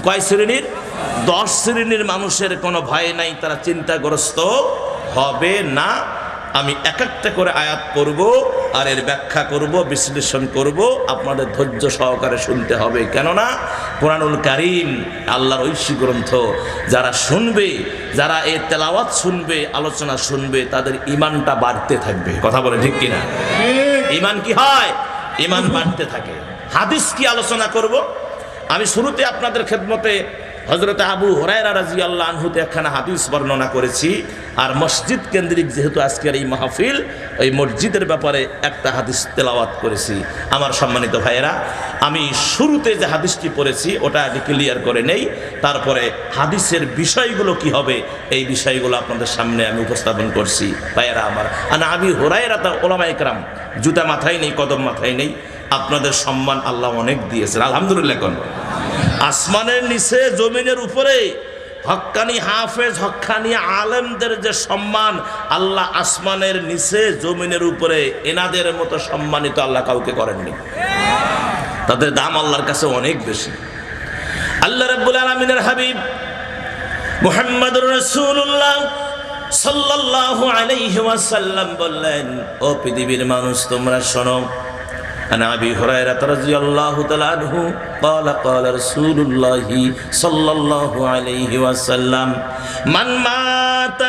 কয় শ্রেণীর? 10 শ্রেণীর মানুষের কোনো ভয় নাই, তারা চিন্তাগ্রস্ত হবে না। আমি এক একটা করে আয়াত পড়ব আর এর ব্যাখ্যা করব, বিশ্লেষণ করব, আপনাদের ধৈর্য সহকারে শুনতে হবে। কেননা কোরআনুল কারীম আল্লাহর ঐশী গ্রন্থ, যারা শুনবে, যারা এই তেলাওয়াত শুনবে, আলোচনা শুনবে, তাদের ঈমানটা বাড়তে থাকবে। কথা বলে ঠিক কিনা? ঈমান কি হয়? ঈমান বাড়তে থাকে। হাদিস কি আলোচনা করব? আমি শুরুতে আপনাদের খেদমতে হযরত আবু হুরায়রা রাদিয়াল্লাহু আনহুতে একখানা হাদিস বর্ণনা করেছি, আর মসজিদ কেন্দ্রিক যেহেতু আজকের এই মাহফিল, এই মসজিদের ব্যাপারে একটা হাদিস তেলাওয়াত করেছি। আমার সম্মানিত ভাইয়েরা, আমি শুরুতে যে হাদিসটি পড়েছি ওটা আগে ক্লিয়ার করে নেই, তারপরে হাদিসের বিষয়গুলো কি হবে এই বিষয়গুলো আপনাদের সামনে আমি উপস্থাপন করছি। ভাইয়েরা আমার, আনা আবি হুরায়রা উলামায়ে কেরাম, জুতা মাথায় নেই, কদম মাথায় নেই, আপনাদের সম্মান আল্লাহ অনেক দিয়েছেন, আলহামদুলিল্লাহ। কোন আসমানের নিচে জমিনের উপরে হক্কানি হাফেজ, হক্কানি আলেমদের যে সম্মান, আল্লাহ আসমানের নিচে জমিনের উপরে এনাদের মতো সম্মানিত আল্লাহ কাউকে করেননি। তাদের দাম আল্লাহর কাছে অনেক বেশি। আল্লাহ রাব্বুল আলামিনের হাবিব মুহাম্মদুর রাসূলুল্লাহ সাল্লাল্লাহু আলাইহি ওয়াসাল্লাম বললেন, ও পৃথিবীর মানুষ তোমরা শোনো। عن أبي هريرة رضي الله تعالى عنه قال قال رسول الله صلى الله عليه وسلم من مات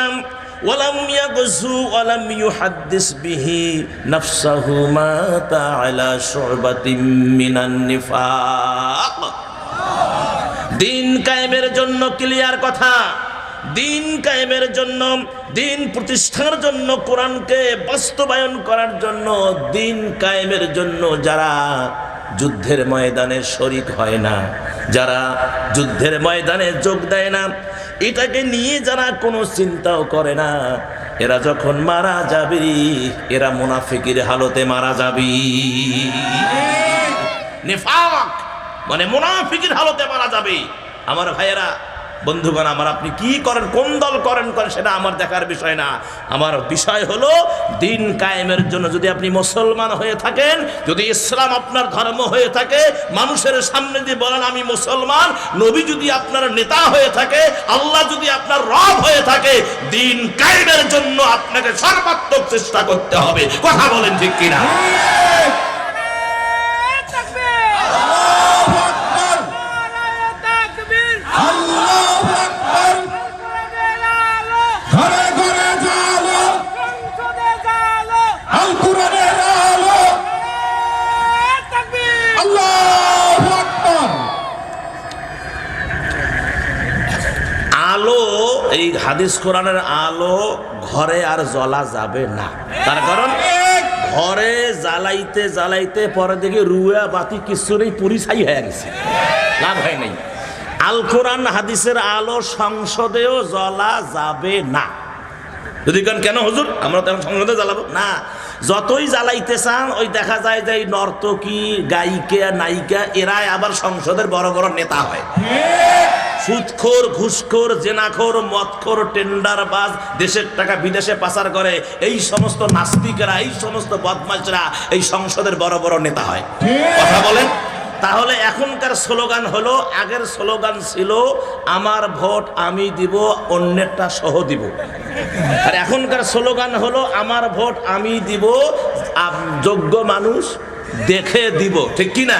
ولم يغزو ولم يحدث به نفسه مات على شعبة من النفاق। দিন কায়েমের জন্য ক্লিয়ার কথা, দিন কায়েমের জন্য, দিন প্রতিষ্ঠার জন্য, কোরআনকে বাস্তবায়ন করার জন্য, দিন কায়েমের জন্য যারা যুদ্ধের ময়দানে শরীক হয় না, যারা যুদ্ধের ময়দানে যোগ দেয় না, এটাকে নিয়ে যারা কোনো চিন্তাও করে না, এরা যখন মারা যাবে এরা মুনাফিকের হালতে মারা যাবে। নিফাক মানে মুনাফিকের হালতে মারা যাবে। আমার ভাইয়েরা, বন্ধুগণ আমার, আপনি কি করেন, কোন দল করেন সেটা আমার দেখার বিষয় না। আমার বিষয় হলো দিন কায়েমের জন্য যদি আপনি মুসলমান হয়ে থাকেন, যদি ইসলাম আপনার ধর্ম হয়ে থাকে, মানুষের সামনে দিয়ে বলেন আমি মুসলমান, নবী যদি আপনার নেতা হয়ে থাকে, আল্লাহ যদি আপনার রব হয়ে থাকে, দিন কায়েমের জন্য আপনাকে সর্বাত্মক চেষ্টা করতে হবে। কথা বলেন ঠিক কিনা? আলো, এই হাদিস কোরআনের আলো ঘরে আর জ্বলা যাবে না। তার কারণ ঘরে জ্বালাইতে জ্বালাইতে পরে দেখে রুয়া বাতি কিছু নেই, পুরি ছাই হয়ে গেছে, লাভ হয় নাই। আল কোরআন হাদিসের আলো সংসদেও জ্বলা যাবে না। যদি কেন হুজুর আমরা তো এখন সংসদে জ্বালাবো না, যতই জ্বালাইতে চান ওই দেখা যায় যে নর্তকী, গায়িকা, নায়িকা এরাই আবার সংসদের বড় বড় নেতা হয়। সুদখোর, ঘুষখোর, জেনাখোর, মদখোর, টেন্ডারবাজ, দেশের টাকা বিদেশে পাচার করে, এই সমস্ত নাস্তিকেরা, এই সমস্ত বদমাশরা এই সংসদের বড় বড় নেতা হয়। কথা বলেন। তাহলে এখনকার স্লোগান হলো, আগের স্লোগান ছিল আমার ভোট আমি দিব, অন্যেরটা সহ দিব। আর এখনকার স্লোগান হলো আমার ভোট আমি দিব, যোগ্য মানুষ দেখে দিব। ঠিক কি না?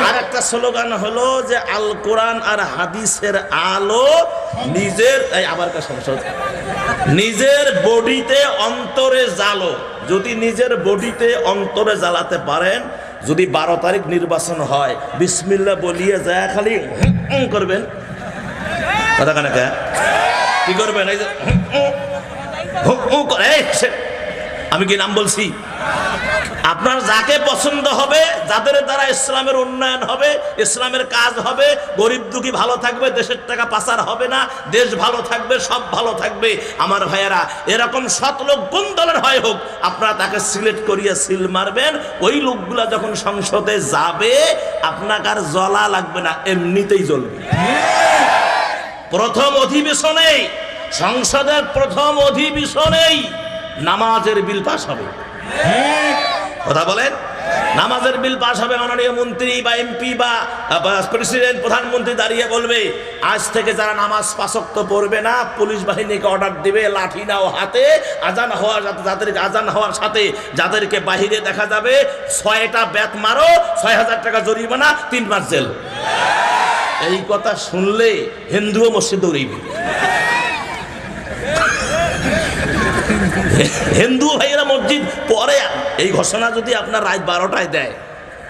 আর একটা স্লোগান হলো যে আল কোরআন আর হাদিসের আলো নিজের, আবার সংসদ, নিজের বডিতে অন্তরে জ্বালো। যদি নিজের বডিতে অন্তরে জ্বালাতে পারেন, যদি 12 তারিখ নির্বাচন হয়, বিসমিল্লাহ বলিয়ে যায় খালি করবেন, কথা কানে কি করবেন? এই যে আমি কি নাম বলছি? আপনার যাকে পছন্দ হবে, যাদের দ্বারা ইসলামের উন্নয়ন হবে, ইসলামের কাজ হবে, গরিব দুঃখী ভালো থাকবে, দেশের টাকা পাচার হবে না, দেশ ভালো থাকবে, সব ভালো থাকবে। আমার ভাইয়েরা, এরকম সৎ লোক কোন দলের হয় হোক, আপনারা তাকে সিলেক্ট করিয়ে সিল মারবেন। ওই লোকগুলা যখন সংসদে যাবে আপনাকে আর জ্বলা লাগবে না, এমনিতেই জ্বলবে। প্রথম অধিবেশনেই, সংসদের প্রথম অধিবেশনেই নামাজের বিল পাস হবে। কথা বলেন। নামাজের বিল পাস হবে, মাননীয় মন্ত্রী বা এমপি বা প্রেসিডেন্ট প্রধানমন্ত্রী দাঁড়িয়ে বলবে আজ থেকে যারা নামাজ পাঁচ ওয়াক্ত পড়বে না পুলিশ বাহিনীকে অর্ডার দিবে লাঠি নাও হাতে, আজান হওয়ার যাদেরকে আজান হওয়ার সাথে যাদেরকে বাহিরে দেখা যাবে 6টা ব্যাত মারো, 6,000 টাকা জরিমানা, 3 মাস জেল। এই কথা শুনলে হিন্দুও মসজিদ দৌড়িবে। হিন্দু ভাইয়েরা মসজিদ পরে এই ঘোষণা যদি আপনার রাত 12টায় দেয়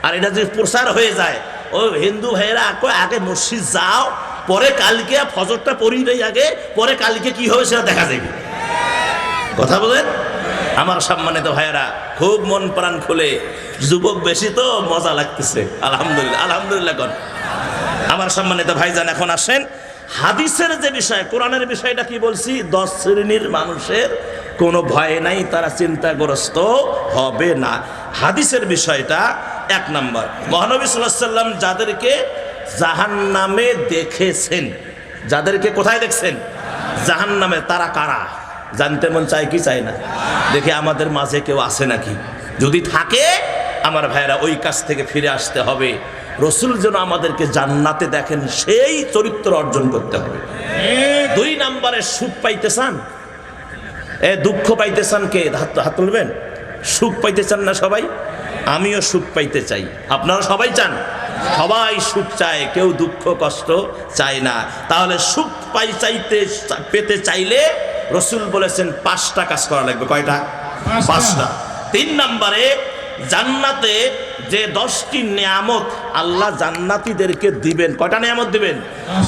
আর এটা যদি প্রচার হয়ে যায়, ও হিন্দু ভাইয়েরা আগে মসজিদ যাও, পরে কালকে ফজরটা পড়ি নেই আগে, পরে কালকে কি হবে সেটা দেখা যাবে। কথা বলেন আমার সম্মানিত ভাইয়েরা, খুব মন প্রাণ খুলে, যুবক বেশি তো মজা লাগতেছে, আলহামদুলিল্লাহ আলহামদুলিল্লাহ। কোন আমার সম্মানিত ভাইজান, এখন আসেন হাদিসের যে বিষয়, কোরআনের বিষয়টা কি বলছি? 10 শ্রেণীর মানুষের কোনো ভয় নাই, তারা চিন্তাগ্রস্ত হবে না। হাদিসের বিষয়টা 1 নম্বর, মহানবী সাল্লাল্লাহু আলাইহি ওয়াসাল্লাম যাদেরকে জাহান্নামে দেখেছেন, যাদেরকে কোথায় দেখছেন? জাহান্নামে। তারা কারা? জানতে মন চায় কি চায় না? দেখে আমাদের মাঝে কেউ আছে নাকি? যদি থাকে আমার ভাইয়েরা ওই কাছ থেকে ফিরে আসতে হবে। রসুল যেন আমাদেরকে জান্নাতে দেখেন সেই চরিত্র অর্জন করতে হবে। 2 নম্বরে সুখ পাইতে চান, দুঃখ পাইতে চান? কে হাত তুলবেন? সুখ পাইতে চান না সবাই? আমিও সুখ পাইতে চাই, আপনারা সবাই চান? সবাই সুখ চায়, কেউ দুঃখ কষ্ট চায় না। তাহলে সুখ পেতে চাইলে রসুল বলেছেন 5টা কাজ করা লাগবে। কয়টা? 5টা। 3 নম্বরে জান্নাতে যে 10টি নিয়ামত আল্লাহ জান্নাতীদেরকে দিবেন। কয়টা নিয়ামত দিবেন?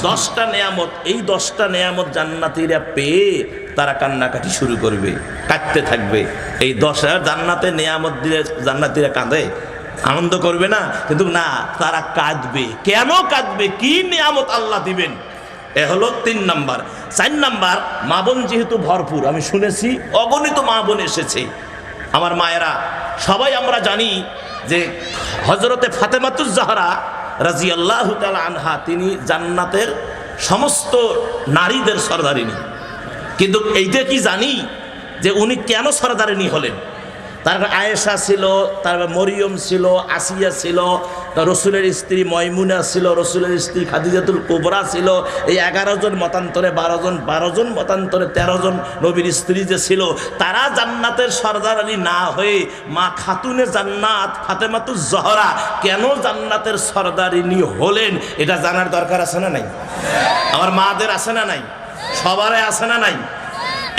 10টা নিয়ামত। এই 10টা নিয়ামত জান্নাতীরা পেয়ে তারা কান্নাকাটি শুরু করবে, কাঁদতে থাকবে। এই 10 জান্নাতে নিয়ামত দিলে জান্নাতীরা কাঁদে, আনন্দ করবে না? কিন্তু না, তারা কাঁদবে। কেন কাঁদবে? কি নিয়ামত আল্লাহ দিবেন? এ হলো 3 নাম্বার। 4 নাম্বার, মা বোন যেহেতু ভরপুর, আমি শুনেছি অগণিত মা বোন এসেছে। আমার মায়েরা সবাই আমরা জানি যে হযরতে ফাতেমাতুজ জাহরা রাদিয়াল্লাহু তাআলা আনহা তিনি জান্নাতের সমস্ত নারীদের সরদারিনী। কিন্তু এইটা কি জানি যে উনি কেন সরদারিনী হলেন? তারপর আয়েশা ছিল, তারপর মরিয়ম ছিল, আসিয়া ছিল, রসুলের স্ত্রী ময়মুনা ছিল, রসুলের স্ত্রী খাদিজাতুল কুবরা ছিল। এই 11 জন মতান্তরে 12 জন মতান্তরে 13 জন নবীর স্ত্রী যে ছিল, তারা জান্নাতের সরদারানি না হয়ে মা খাতুনে জান্নাত ফাতেমাতুজ জহরা কেন জান্নাতের সরদারিনী হলেন, এটা জানার দরকার আছে না নাই? আমার মাদের আছে না নাই? সবারই আছে না নাই?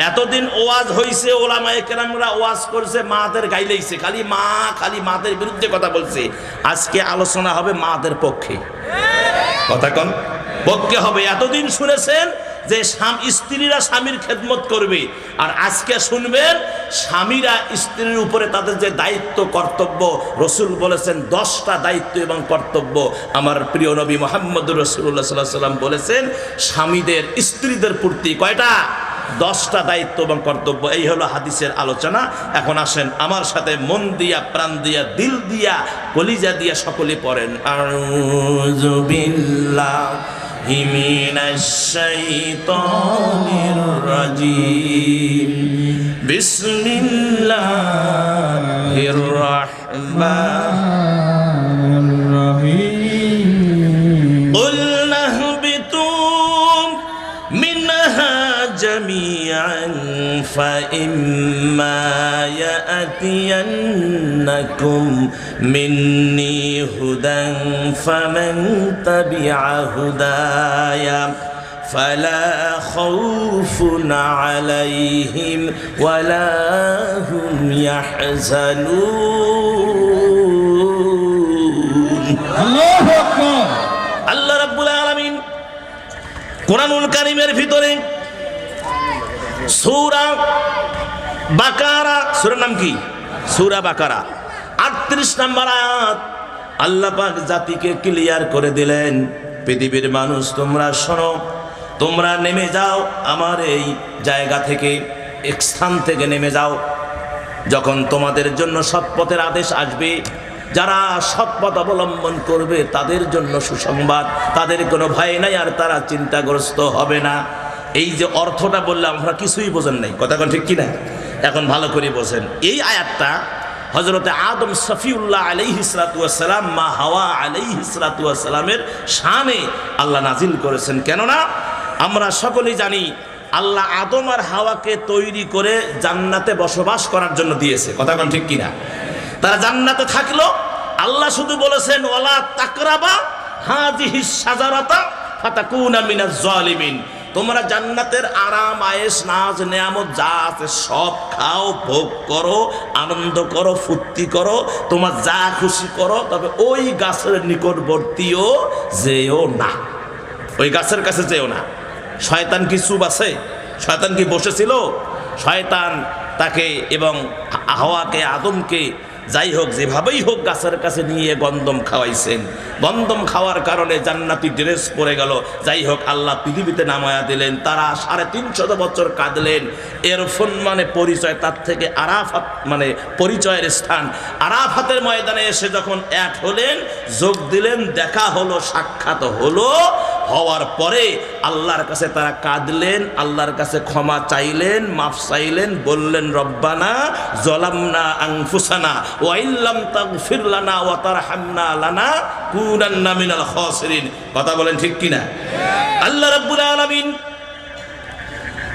এতদিন ওয়াজ হইছে, ওলামায়ে কেরামরা ওয়াজ করছে, মাদের গাইলেইছে, খালি মাদের বিরুদ্ধে কথা বলছে। আজকে আলোচনা হবে মাদের পক্ষে। কথা কোন পক্ষে হবে? এতদিন শুনেছেন যে স্ত্রীরা স্বামীর খেদমত করবে, আর আজকে শুনবেন স্বামীরা স্ত্রীর উপরে তাদের যে দায়িত্ব কর্তব্য। রসুল বলেছেন 10টা দায়িত্ব এবং কর্তব্য। আমার প্রিয় নবী মুহাম্মদুর রাসূলুল্লাহ সাল্লাল্লাহু আলাইহি ওয়াসাল্লাম বলেছেন স্বামীদের স্ত্রীদের প্রতি কয়টা? 10টা দায়িত্ব এবং কর্তব্য। এই হলো হাদিসের আলোচনা। এখন আসেন আমার সাথে মন দিয়া, প্রাণ দিয়া, দিল দিয়া, কলিজা দিয়া সকলে পড়েন আউযু বিল্লাহি মিনাশ শাইতানির রাজিম, বিসমিল্লাহির রাহমানির রহিম। কুলনা হবিতু মিনহা জামিআন ফাইম্মা ইয়াতিয়ান্নাকুম মিন্নি হুদান ফামান তাবিআ হুদায়া ফালা খাউফুন আলাইহিম ওয়ালা হুম ইয়াহজানুন। আল্লাহু আকবার। আল্লাহ রাব্বুল আলামিন কোরআনুল কারীমের ভিতরে সূরা বাকারা, সূরার নাম কি? সূরা বাকারা 38 নম্বর আয়াত আল্লাহ পাক জাতিকে ক্লিয়ার করে দিলেন, পৃথিবীর মানুষ তোমরা শোনো, তোমরা নেমে যাও আমার এই জায়গা থেকে, এক স্থান থেকে নেমে যাও। যখন তোমাদের জন্য সৎপথের আদেশ আসবে, যারা সৎপথ অবলম্বন করবে তাদের জন্য সুসংবাদ, তাদের কোনো ভয় নাই আর তারা চিন্তাগ্রস্ত হবে না। এই যে অর্থটা বললাম আপনারা কিছুই বোঝেন নাই, কথা কোন ঠিক কিনা? এখন ভালো করে বোঝেন। এই আয়াতটা হযরতে আদম সফিউল্লাহ আলাইহিস সালাতু ওয়াস সালাম, মা হাওয়া আলাইহিস সালাতু ওয়াস সালামের শানে আল্লাহ নাজিল করেছেন। কেননা আমরা সকলেই জানি আল্লাহ আদম আর হাওয়াকে তৈরি করে জান্নাতে বসবাস করার জন্য দিয়েছে। কথা কোন ঠিক কিনা? তারা জান্নাতে থাকলো, আল্লাহ শুধু বলেছেন ওয়ালা তাকরাবা হাযিহিস শাজারাতা ফাতাকুনা মিনাজ জালিমিন, তোমরা জান্নাতের আরাম আয়েশ নাজ নেয়ামত যা আছে সব খাও, ভোগ করো, আনন্দ করো, ফুর্তি করো, তোমার যা খুশি করো, তবে ওই গাছের নিকটবর্তীও যেও না, ওই গাছের কাছে যেও না। শয়তান কি চুপ আছে? শয়তান কি বসেছিল? শয়তান তাকে এবং হাওয়াকে, আদমকে যাই হোক যেভাবেই হোক গাছের কাছে নিয়ে গন্ধম খাওয়াইছেন। গন্ধম খাওয়ার কারণে জান্নাতি ড্রেস পরে গেল। যাই হোক আল্লাহ পৃথিবীতে নামায়া দিলেন, তারা 350 বছর কাঁদলেন। এরফুন মানে পরিচয়, তার থেকে আরাফাত মানে পরিচয়ের স্থান। আরাফাতের ময়দানে এসে যখন এক হলেন, যোগ দিলেন, দেখা হলো, সাক্ষাৎ হলো, হওয়ার পরে আল্লাহর কাছে তারা কাঁদলেন, আল্লাহর কাছে ক্ষমা চাইলেন, মাফ চাইলেন, বললেন রব্বানা যালামনা আনফুসানা ওয়া ইল্লাম তাগফির লানা ওয়া তারহামনা লানাকুনান্না মিনাল খাসিরিন। কথা বলেন ঠিক কিনা? আল্লাহ রাব্বুল আলামিন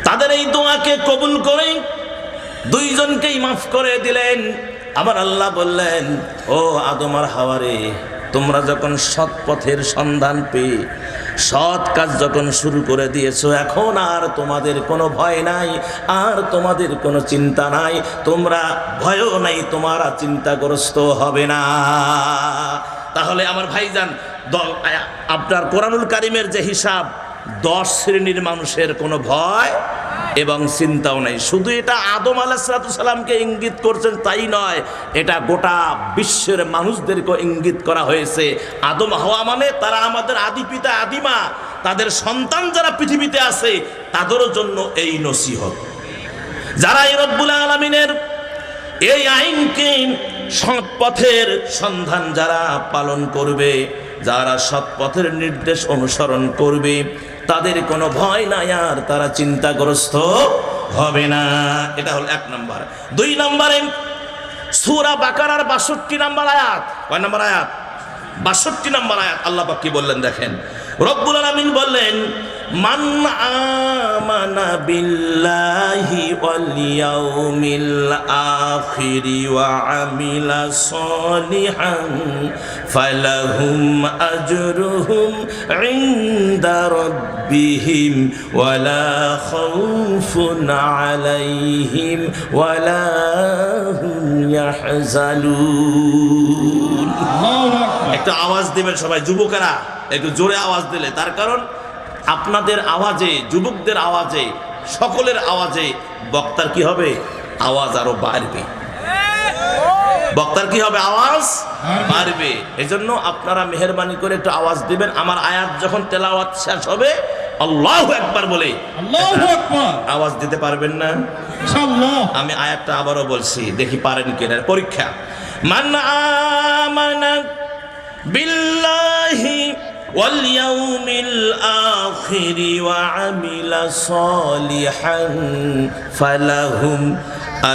তাদের এই দোয়াকে কবুল করে দুইজনকেই মাফ করে দিলেন। আবার আল্লাহ বললেন, ও আদম আর হাওয়া রে, তোমরা যখন সৎ পথের সন্ধান পেয়ে সৎ কাজ যখন শুরু করে দিয়েছো, এখন আর তোমাদের কোনো ভয় নাই, আর তোমাদের কোনো চিন্তা নাই, তোমরা ভয়ও নাই, তোমরা চিন্তাগ্রস্ত হবে না। তাহলে আমার ভাইজান, আপনার কোরআনুল কারিমের যে হিসাব, 10 শ্রেণীর মানুষের কোনো ভয় এবং চিন্তাও নাই। শুধু এটা আদম আলাইহিস সালামকে ইঙ্গিত করছেন তাই নয়, এটা গোটা বিশ্বের মানুষদেরকে ইঙ্গিত করা হয়েছে। আদম হাওয়া মানে তারা আমাদের আদি পিতা আদিমা, তাদের সন্তান যারা পৃথিবীতে আছে তাদেরও জন্য এই নসিহত। যারা এই রব্বুল আলামিনের এই আইনকে, সৎ পথের সন্ধান যারা পালন করবে, যারা সৎ পথের নির্দেশ অনুসরণ করবে, তাদের কোনো ভয় নাই, আর তারা চিন্তাগ্রস্ত হবে না। এটা হলো 1 নম্বর। 2 নম্বরে সূরা বাকারার 62 নম্বর আয়াত। কয় নম্বর আয়াত? 62 নম্বর আয়াত। আল্লাহ পাক কি বললেন দেখেন, রব্বুল আলামিন বললেন, মান আমানা বিল্লাহি ওয়াল ইয়াউমিল আখিরি ওয়া আমিলা সলিহান ফালাহুম আজরুহুম ইনদা রাব্বিহিম ওয়ালা খাউফুন আলাইহিম ওয়ালা হুম ইয়াহজানুন। একটা আওয়াজ দিবেন সবাই, যুবকেরা একটু জোরে আওয়াজ দিলে, তার কারণ আপনাদের আওয়াজে, যুবকদের আওয়াজে, সকলের আওয়াজে বক্তার কি হবে? আওয়াজ আরো বাড়বে। বক্তার কি হবে? আওয়াজ বাড়বে। এজন্য আপনারা মেহেরবানি করে একটু আওয়াজ দিবেন। আমার আয়াত যখন তেলাওয়াত শেষ হবে আল্লাহু আকবার বলে আল্লাহু আকবার আওয়াজ দিতে পারবেন না ইনশাআল্লাহ। আমি আয়াতটা আবারও বলছি, দেখি পারেন কিনা, পরীক্ষা। মান আমানা বিল্লাহি ওয়াল ইয়াউমিল আখিরি ওয়া আমিলা সলিহান ফালাহুম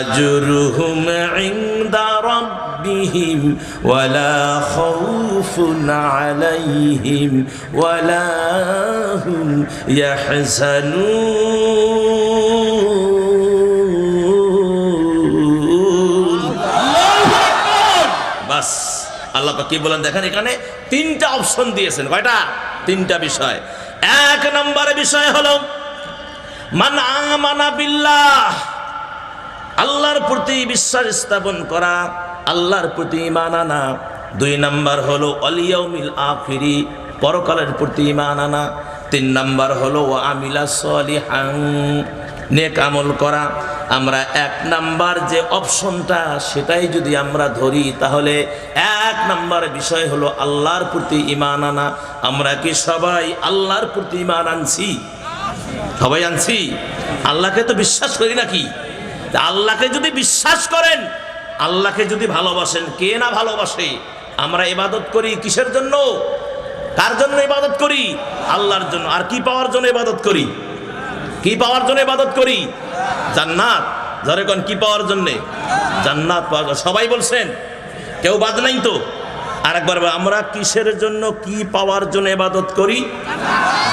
আজরুহুম ইনদা রাব্বিহিম ওয়ালা খাউফুন আলাইহিম ওয়ালা হুম ইয়াহজানুন। বাস, আল্লাহ পাক কি বলেন দেখেন, এখানে 3টা অপশন দিয়েছেন। কয়টা? 3টা বিষয়। 1 নম্বরের বিষয় হলো মান আমানা বিল্লাহ, আল্লাহর প্রতি বিশ্বাস স্থাপন করা, আল্লাহর প্রতি ঈমান আনা। 2 নম্বর হলো ওয়াল ইয়াউমিল আখিরি, পরকালের প্রতি ঈমান আনা। 3 নম্বর হলো ওয়া আমিলা সলিহান, নেক আমল করা। আমরা 1 নাম্বার যে অপশনটা, সেটাই যদি আমরা ধরি, তাহলে 1 নাম্বার বিষয় হলো আল্লাহর প্রতি ঈমান আনা। আমরা কি সবাই আল্লাহর প্রতি ঈমান আনছি? সবাই আনছি? আল্লাহকে তো বিশ্বাস করি নাকি? আল্লাহকে যদি বিশ্বাস করেন, আল্লাহকে যদি ভালোবাসেন, কে না ভালোবাসে? আমরা ইবাদত করি কিসের জন্য? কার জন্য ইবাদত করি? আল্লাহর জন্য। আর কি পাওয়ার জন্য ইবাদত করি? কি পাওয়ার জন্য ইবাদত করি? জান্নাত। যারা কোন কি পাওয়ার জন্য? জান্নাত পাওয়ার জন্য। সবাই বলছেন, কেউ বাদ নাই তো? আরেকবার আমরা কিসের জন্য, কি পাওয়ার জন্য ইবাদত করি?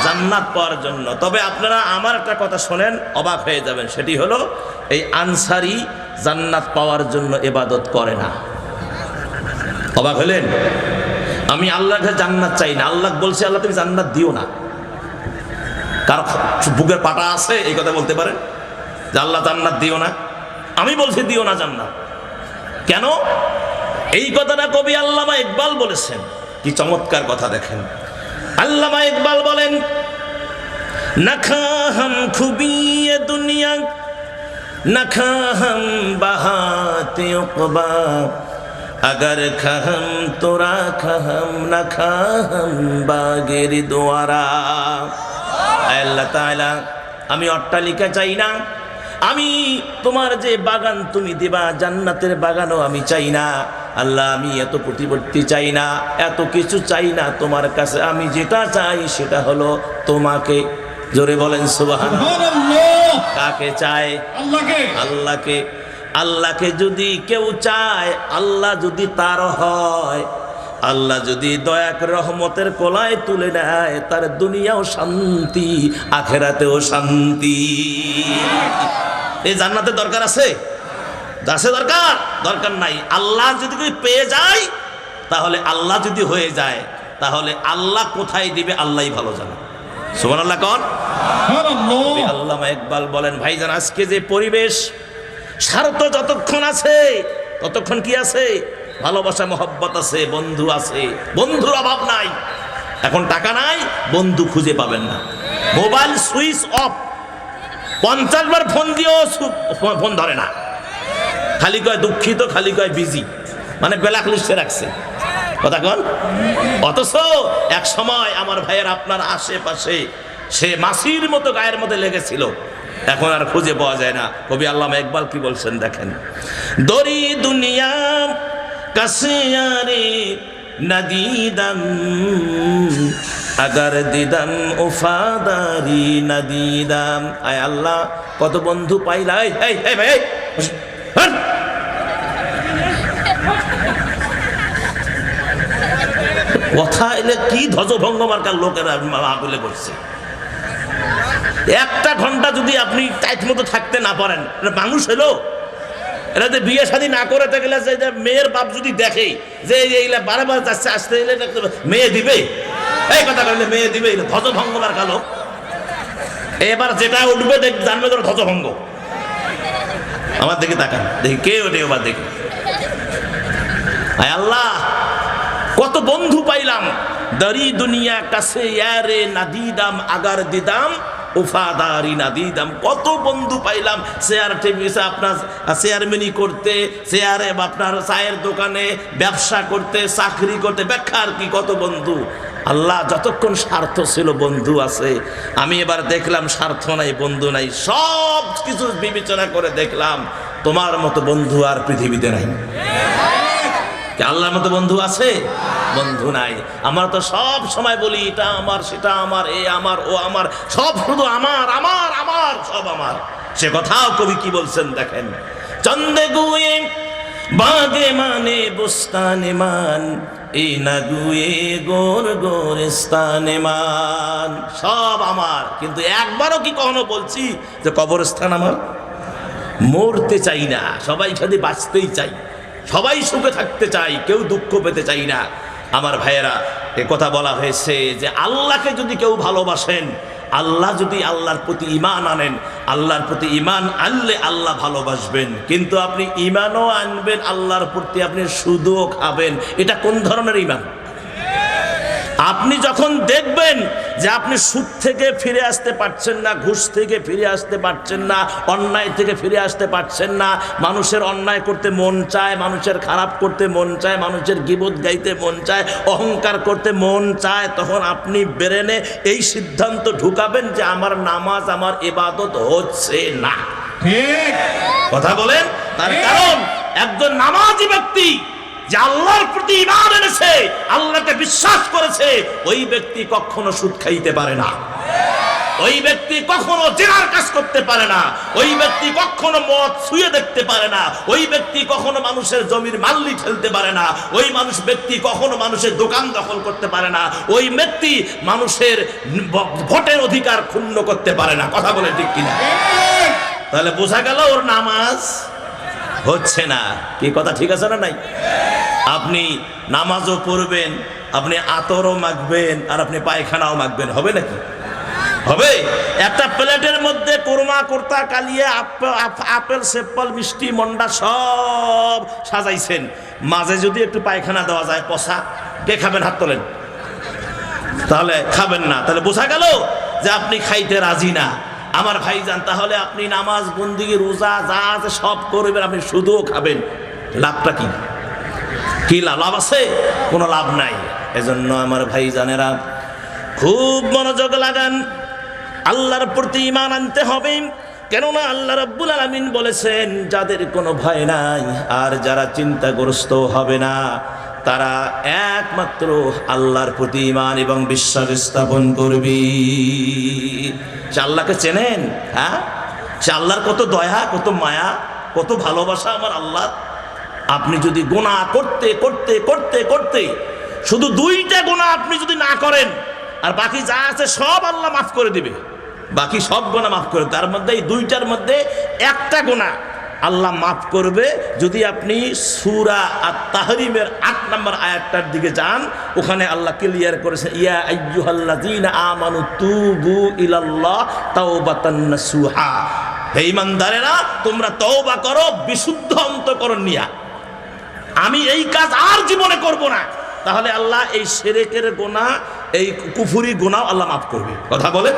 জান্নাত পাওয়ার জন্য। তবে আপনারা আমার একটা কথা শোনেন, অবাক হয়ে যাবেন। সেটি হলো, এই আনসারি জান্নাত পাওয়ার জন্য ইবাদত করে না। অবাক হলেন? আমি আল্লাহর কাছে জান্নাত চাই না, আল্লাহ বলছে আল্লাহ তুমি জান্নাত দিও না। কার বুকের পাটা আছে এই কথা বলতে পারেন যে আল্লাহ জান্নাত দিও না? আমি বলছি দিও না জান্নাত। কেন? এই কথাটা কবি আল্লামা ইকবাল বলেছেন। কি চমৎকার কথা দেখেন। আল্লামা ইকবাল বলেন, না খা হাম খুবি এ দুনিয়া, না খা হাম বাহাতে উকবা, अगर खहम तोरा खहम न खहम बागेर द्वारा। আল্লাহ তাআলা, আমি অট্টালিকা চাই না, আমি তোমার যে বাগান তুমি দিবা জান্নাতের বাগানও আমি চাই না। আল্লাহ, আমি এত প্রতিপত্তি চাই না, এত কিছু চাই না তোমার কাছে। আমি যেটা চাই সেটা হলো তোমাকে। জোরে বলেন সুবহানাল্লাহ। কাকে চায়? আল্লাহকে। আল্লাহকে। আল্লাহকে যদি কেউ চায়, আল্লাহ যদি তার হয়, আল্লাহ যদি দয়া করে রহমতের কোলায় তুলে নেয়, তার দুনিয়াও শান্তি, আখেরাতেও শান্তি। এই জান্নাতের দরকার আছে? আছে দরকার? দরকার নাই। আল্লাহ যদি কেউ পেয়ে যায়, তাহলে আল্লাহ যদি হয়ে যায়, তাহলে আল্লাহ কোথায় দিবে আল্লাহই ভালো জানে। সুবহানাল্লাহ কোন? আল্লামা ইকবাল বলেন, ভাইজান আজকে যে পরিবেশ, স্বার্থ যতক্ষণ আছে ততক্ষণ কি আছে? ভালোবাসা মহব্বত আছে, বন্ধু আছে, বন্ধুর অভাব নাই। এখন টাকা নাই, বন্ধু খুঁজে পাবেন না। মোবাইল সুইচ অফ, 50 বার ফোন দিয়েও ফোন ধরে না, খালি কয় দুঃখিত, খালি কয় বিজি, মানে ব্ল্যাক লিস্টে রাখছে। কথা কন? অথচ এক সময় আমার ভাইয়ের আপনার আশেপাশে সে মাছির মতো গায়ের মধ্যে লেগেছিল, এখন আর খুঁজে পাওয়া যায় না। কবি আল্লামা ইকবাল কি বলছেন দেখেন, দরি দুনিয়া কাসিয়ারে নদীদাম, আগার দিদাম উফাদারি নদীদাম। আয় আল্লাহ, কত বন্ধু পাইলা। এই ভাই, কথা এলে কি ধ্বজভঙ্গ মার্কার লোকেরা মাহফিলে করছে। একটা ঘন্টা যদি আপনি টাইট মতো থাকতে না পারেন, মানুষ হলো? এটা যে বিয়ে শাদী না করে গেলে যে মেয়ের বাপ যদি দেখে যে এইগুলা বারবার যাচ্ছে, আসতে এলে মেয়ে দিবে, এই কথা বললে মেয়ে দিবে, ধ্বজভঙ্গ মার্কা লোক। এবার যেটা উঠবে জানবে তোর ধ্বজভঙ্গ। আমার দিকে তাকান, দেখি কে ওঠে, এবার দেখি। আল্লাহ, কত বন্ধু পাইলাম। দরি দুনিয়া কাছে ইয়ারে নাদিদাম, আগার দিদাম উফাদারি নাদিদাম। কত বন্ধু পাইলাম চেয়ার টেবিলে, আপনার চেয়ারম্যানি করতে, চেয়ারে আপনার চায়ের দোকানে ব্যবসা করতে, চাকরি করতে, ব্যাখ্যা আর কি, কত বন্ধু। আল্লাহ, যতক্ষণ স্বার্থ ছিল বন্ধু আছে। আমি এবার দেখলাম স্বার্থ নাই, বন্ধু নাই, সব কিছু বিবেচনা করে দেখলাম তোমার মতো বন্ধু আর পৃথিবীতে নাই। আল্লাহর মতো বন্ধু আছে? বন্ধু নাই। আমরা তো সব সময় বলি এটা আমার, সেটা আমার, এ আমার, ও আমার, সব শুধু আমার আমার আমার, সব আমার। সে কথাও কবি কি বলছেন দেখেন, চন্দে গুয়ে বাগে মানে বুস্তানে মান, এই না গুয়ে গোর গোরস্তানে মান। সব আমার, কিন্তু একবারও কি কখনো বলছি যে কবরস্থান আমার? মরতে চাই না, সবাই খালি বাঁচতেই চাই, সবাই সুখে থাকতে চাই, কেউ দুঃখ পেতে চাই না। আমার ভাইয়েরা, এ কথা বলা হয়েছে যে আল্লাহকে যদি কেউ ভালোবাসেন, আল্লাহ যদি আল্লাহর প্রতি ঈমান আনেন, আল্লাহর প্রতি ঈমান আনলে আল্লাহ ভালোবাসবেন। কিন্তু আপনি ঈমানও আনবেন, আল্লাহর প্রতি আপনি সুদও খাবেন, এটা কোন ধরনের ঈমান? আপনি যখন দেখবেন যে আপনি সুদ থেকে ফিরে আসতে পারছেন না, ঘুষ থেকে ফিরে আসতে পারছেন না, অন্যায় থেকে ফিরে আসতে পারছেন না, মানুষের অন্যায় করতে মন চায়, মানুষের খারাপ করতে মন চায়, মানুষের গীবত গাইতে মন চায়, অহংকার করতে মন চায়, তখন আপনি ব্রেনে এই সিদ্ধান্ত ঢুকাবেন যে আমার নামাজ, আমার ইবাদত হচ্ছে না। ঠিক কথা বলেন? তার কারণ একজন নামাজি ব্যক্তি যে আল্লাহর প্রতি ঈমান এনেছে, আল্লাহকে বিশ্বাস করেছে, ওই ব্যক্তি কখনো সুদ খাইতে পারে না। ওই ব্যক্তি কখনো জেনার কাজ করতে পারে না, ওই ব্যক্তি কখনো মদ ছুঁয়ে দেখতে পারে না, ওই ব্যক্তি কখনো মানুষের জমির মাল্লি ঠেলতে পারে না, ওই ব্যক্তি কখনো মানুষের দোকান দখল করতে পারে না, ওই ব্যক্তি মানুষের ভোটের অধিকার ক্ষুণ্ণ করতে পারে না। কথা বলে ঠিক কিনা? তাহলে বোঝা গেল ওর নামাজ হচ্ছে না। কি কথা ঠিক আছে না নাই? আপনি নামাজও পড়বেন, আপনি আতরও মাখবেন, আর আপনি পায়খানাও মাখবেন, হবে নাকি? হবে? একটা প্লেটের মধ্যে কোরমা, কোর্তা, কালিয়া, আপেল, সেপ্পল, মিষ্টি, মন্ডা সব সাজাইছেন, মাঝে যদি একটু পায়খানা দেওয়া যায় পচা, কে খাবেন? হাত তোলেন। তাহলে খাবেন না। তাহলে বোঝা গেল যে আপনি খাইতে রাজি না। আমার ভাইজান, তাহলে আপনি নামাজ, বন্দিগি, রোজা যা আছে সব করবেন, আপনি শুধুও খাবেন, লাভটা কি? কি লাভ আছে? কোনো লাভ নাই। এজন্য আমার ভাইজানেরা খুব মনোযোগ লাগান, আল্লাহর প্রতি ঈমান আনতে হবে। কেননা আল্লাহ রাব্বুল আলামিন বলেছেন, যাদের কোনো ভয় নাই আর যারা চিন্তাগ্রস্ত হবে না, তারা একমাত্র আল্লাহর প্রতি ঈমান এবং বিশ্বাস স্থাপন করবে। সে আল্লাহকে চেনেন? হ্যাঁ, সে আল্লাহর কত দয়া, কত মায়া, কত ভালোবাসা আমার আল্লাহ। আপনি যদি গুনাহ করতে করতে করতে করতে শুধু 2টা গুনাহ আপনি যদি না করেন, আর বাকি যা আছে সব আল্লাহ মাফ করে দিবে, বাকি সব গুনাহ মাফ করে। তার মধ্যে এই 2টার মধ্যে একটা গুনাহ আল্লাহ মাফ করবে যদি আপনি সূরা আত-তাহরিমের 8 নম্বর আয়াতটার দিকে যান। ওখানে আল্লাহ ক্লিয়ার করেছেন, ইয়া আইয়ুহাল্লাযীনা আমানু তুবু ইলাল্লাহ তাওবাতান নাসুহা। হে ঈমানদারেরা, তোমরা তওবা করো বিশুদ্ধ অন্তঃকরণ নিয়া। আমি এই কাজ আর জীবনে করব না। তাহলে আল্লাহ এই শিরকের গুনাহ, এই কুফরি গুনাহ আল্লাহ মাফ করবে। কথা বলে,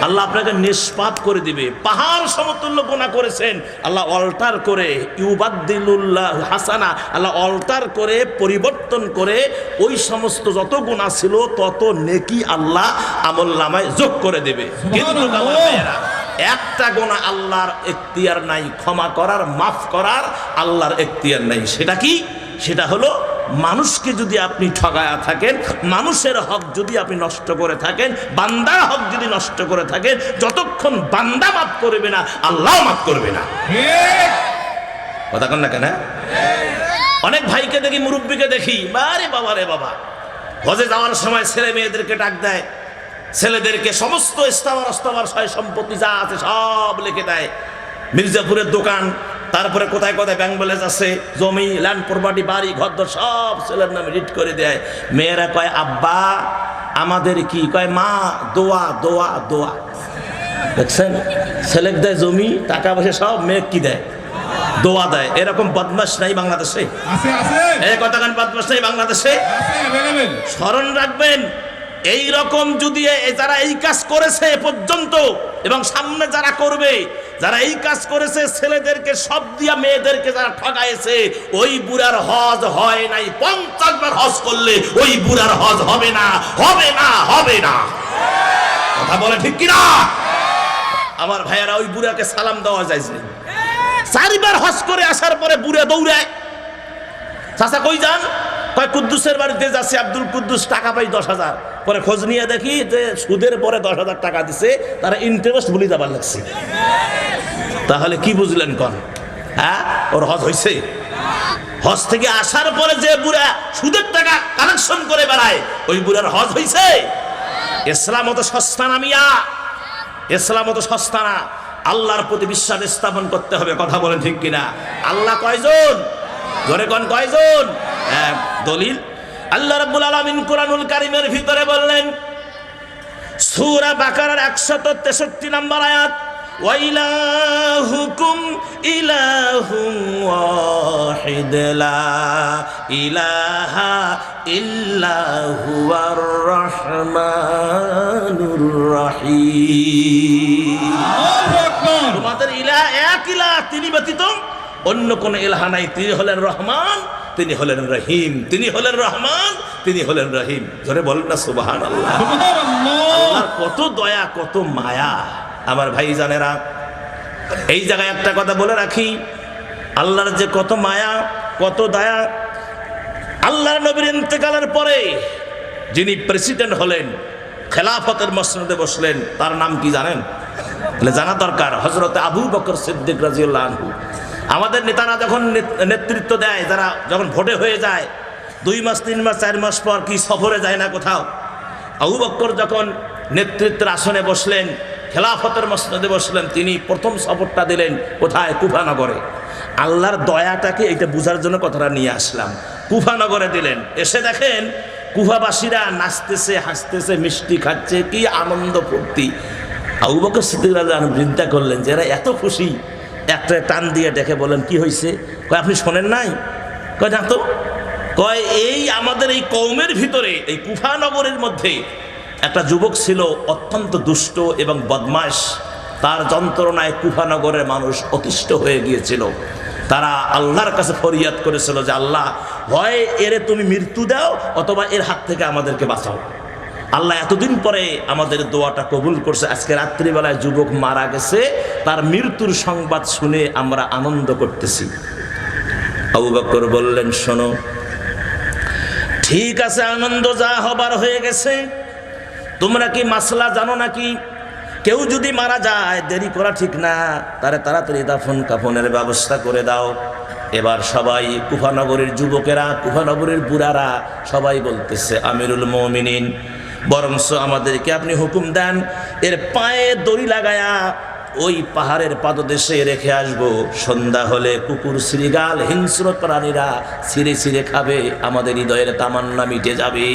আল্লাহ আপনাকে নিষ্পাপ করে দিবে। পাহাড় সমতুল্য গুনাহ করেছেন, আল্লাহ অল্টার করে, ইউবাদদিলুল্লাহ হাসানা, আল্লাহ অল্টার করে, পরিবর্তন করে ওই সমস্ত যত গুনাহ ছিল তত নেকি আল্লাহ আমলনামায় যোগ করে দেবে। কিন্তু আমার ভাইয়েরা, একটা গুনাহ আল্লাহর এখতিয়ার নাই, ক্ষমা করার, মাফ করার আল্লাহর এখতিয়ার নাই। সেটা কি? সেটা হলো মানুষকে যদি আপনি ঠগায়া থাকেন, মানুষের হক যদি আপনি নষ্ট করে থাকেন, বান্দার হক যদি নষ্ট করে থাকেন, যতক্ষণ বান্দা মাফ করবে না, আল্লাহ মাফ করবে না। কথা কন না কেন? অনেক ভাইকে দেখি, মুরব্বীকে দেখি, আরে বাবা রে বাবা, হজে যাওয়ার সময় ছেলে মেয়েদেরকে ডাক দেয়, ছেলেদেরকে সমস্ত ইস্তাবার সয় সম্পত্তি যা আছে সব লিখে দেয়। মির্জাপুরের দোকান, তারপরে কোথায় কোথায় ব্যাংক ব্যালেন্স আছে, জমি, ল্যান্ড প্রপার্টি, বাড়ি ঘরদর সব ছেলের নামে রিট করে দেয়। মেয়েরা কয়, আব্বা আমাদের কি? কয়, মা দোয়া দোয়া দোয়া। দেখছেন, ছেলেক দেয় জমি, টাকা পয়সা সব, মেয়ে কি দেয়? দোয়া দেয়। এরকম বদমাশ নাই বাংলাদেশে? এই কথাখান বদমাশ নাই বাংলাদেশে? স্মরণ রাখবেন, এই রকম যদি যারা এই কাজ করেছে এ পর্যন্ত এবং সামনে যারা করবে, যারা এই কাজ করেছে, ছেলেদেরকে সব দিয়া মেয়েদেরকে যারা ঠগাইছে, ওই বুড়ার হজ হয় নাই। 50 বার হজ করলে ওই বুড়ার হজ হবে না, হবে না, হবে না। কথা বলে ঠিক কিনা? আমার ভাইয়েরা, ওই বুড়াকে সালাম দেওয়া যায় না। 4 বার হজ করে আসার পরে বুড়া দৌড়ায়, চাচা কই যান? কয় কুদ্দুসের বাড়িতে যাচ্ছে, আব্দুল কুদ্দুস, টাকা পাই 10,000। পরে খোঁজ নিয়ে দেখি যে সুদের পরে 10,000 টাকা দিছে, তারা ইন্টারেস্ট ভুলি যাবার লাগছে। তাহলে কি বুঝলেন কোন? হ্যাঁ, ওর হজ হয়েছে? হজ থেকে আসার পরে যে বুড়া সুদের টাকা কালেকশন করে বেড়ায়, ওই বুড়ার হজ হয়েছে? ইসলাম অত সস্তা না মিয়া, ইসলাম অত সস্তা না। আল্লাহর প্রতি বিশ্বাস স্থাপন করতে হবে। কথা বলেন ঠিক কিনা? আল্লাহ কয়জন? জোরে কোন কয়জন? দলিল আল্লাহ রাব্বুল আলামিন কুরআনুল কারীমের ভিতরে বললেন, সূরা বাকারার 163 নম্বর আয়াত, ওয়া ইলাহুকুম ইলাহুন ওয়াহিদ লা ইলাহা ইল্লা হুয়ার রহমানুর রহিম। তোমাদের ইলাহ এক ইলাহ, তিনি ব্যতীত অন্য কোন ইলাহ নাই। তিনি হলেন রহমান, তিনি হলেন রহিম, তিনি হলেন রহমান, তিনি হলেন রহিম। জোরে বলেন না সুবহানাল্লাহ। আল্লাহর কত দয়া, কত মায়া। আমার ভাইজানেরা, এই জায়গায় একটা কথা বলে রাখি, আল্লাহর যে কত মায়া, কত দয়া। আল্লাহর নবীর ইন্তেকালের পরে যিনি প্রেসিডেন্ট হলেন, খেলাফতের মসনদে বসলেন। তার নাম কি জানেন? জানা দরকার। হযরত আবু বকর সিদ্দিক রাদিয়াল্লাহু আনহু। আমাদের নেতারা যখন নেতৃত্ব দেয়, যারা যখন ভোটে হয়ে যায়, 2 মাস 3 মাস 4 মাস পর কি সফরে যায় না কোথাও? আবু বকর যখন নেতৃত্বের আসনে বসলেন, খেলাফতের মসনদে বসলেন, তিনি প্রথম সফরটা দিলেন কোথায়? কুফা নগরে। আল্লাহর দয়াটাকে এইটা বোঝার জন্য কথাটা নিয়ে আসলাম। কুফা নগরে দিলেন। এসে দেখেন কুফাবাসীরা নাচতেছে, হাসতেছে, মিষ্টি খাচ্ছে, কি আনন্দ ফুর্তি। আবু বকর সিদ্দিক রাদিয়াল্লাহু আনহু চিন্তা করলেন যে এরা এত খুশি, একটা টান দিয়ে ডেকে বলেন, কি হয়েছে? কয়, আপনি শোনেন নাই? কয়, না তো। কয়, এই আমাদের এই কওমের ভিতরে, এই কুফা নগরের মধ্যে একটা যুবক ছিল, অত্যন্ত দুষ্ট এবং বদমাশ। তার যন্ত্রণায় কুফা নগরের মানুষ অতিষ্ঠ হয়ে গিয়েছিল। তারা আল্লাহর কাছে ফরিয়াদ করেছিল যে আল্লাহ, হয় এরে তুমি মৃত্যু দাও অথবা এর হাত থেকে আমাদেরকে বাঁচাও। আল্লাহ এতদিন পরে আমাদের দোয়াটা কবুল করছে। আজকে রাত্রিবেলায় যুবক মারা গেছে, তার মৃত্যুর সংবাদ শুনে আমরা আনন্দ করতেছি। আবু বকর বললেন, শোনো, ঠিক আছে, আনন্দ যা হবার হয়ে গেছে। তোমরা কি মাসলা জানো নাকি? কেউ যদি মারা যায়, দেরি করা ঠিক না, তারে তাড়াতাড়ি দাফন কাফনের ব্যবস্থা করে দাও। এবার সবাই, কুফানগরের যুবকেরা, কুফানগরের বুড়ারা সবাই বলতেছে, আমিরুল মুমিনিন, বরঞ্চ আমাদেরকে আপনি হুকুম দেন, এর পায়ে দড়ি লাগায়া ওই পাহাড়ের পাদদেশে রেখে আসবো। সন্ধ্যা হলে কুকুর, শ্রীগাল, হিংস্র প্রাণীরা ছিঁড়ে ছিঁড়ে খাবে, আমাদের হৃদয়ের তামান্না মিটে যাবে।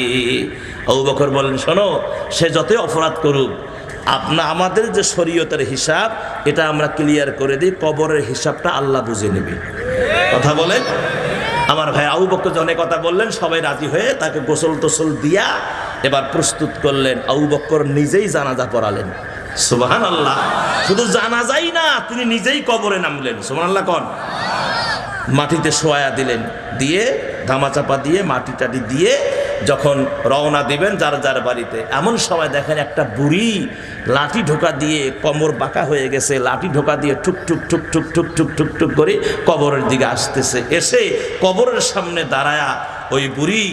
আবু বকর বলেন, শোনো, সে যতই অপরাধ করুক, আমাদের যে শরীয়তের হিসাব, এটা আমরা ক্লিয়ার করে দিই, কবরের হিসাবটা আল্লাহ বুঝে নেবে। কথা বলেন। আমার ভাই আবু বকর অনেক কথা বললেন, সবাই রাজি হয়ে তাকে গোসল টোসল দিয়া এবার প্রস্তুত করলেন। আবু বকর নিজেই জানাজা পড়ালেন। সুবহানাল্লাহ। শুধু জানাজাই না, তিনি নিজেই কবরে নামলেন। সুবহানাল্লাহ কোন? মাটিতে শোয়া দিলেন, দিয়ে ধামাচাপা দিয়ে মাটি টাটি দিয়ে যখন রওনা দিবেন যার যার বাড়িতে, এমন সময় দেখেন একটা বুড়ি লাঠি ঢোকা দিয়ে, কোমর বাঁকা হয়ে গেছে, লাঠি ঢোকা দিয়ে টুক টুক টুক টুক টুক টুক টুক টুক করে কবরের দিকে আসতেছে। এসে কবরের সামনে দাঁড়ায়া ওই বুড়ি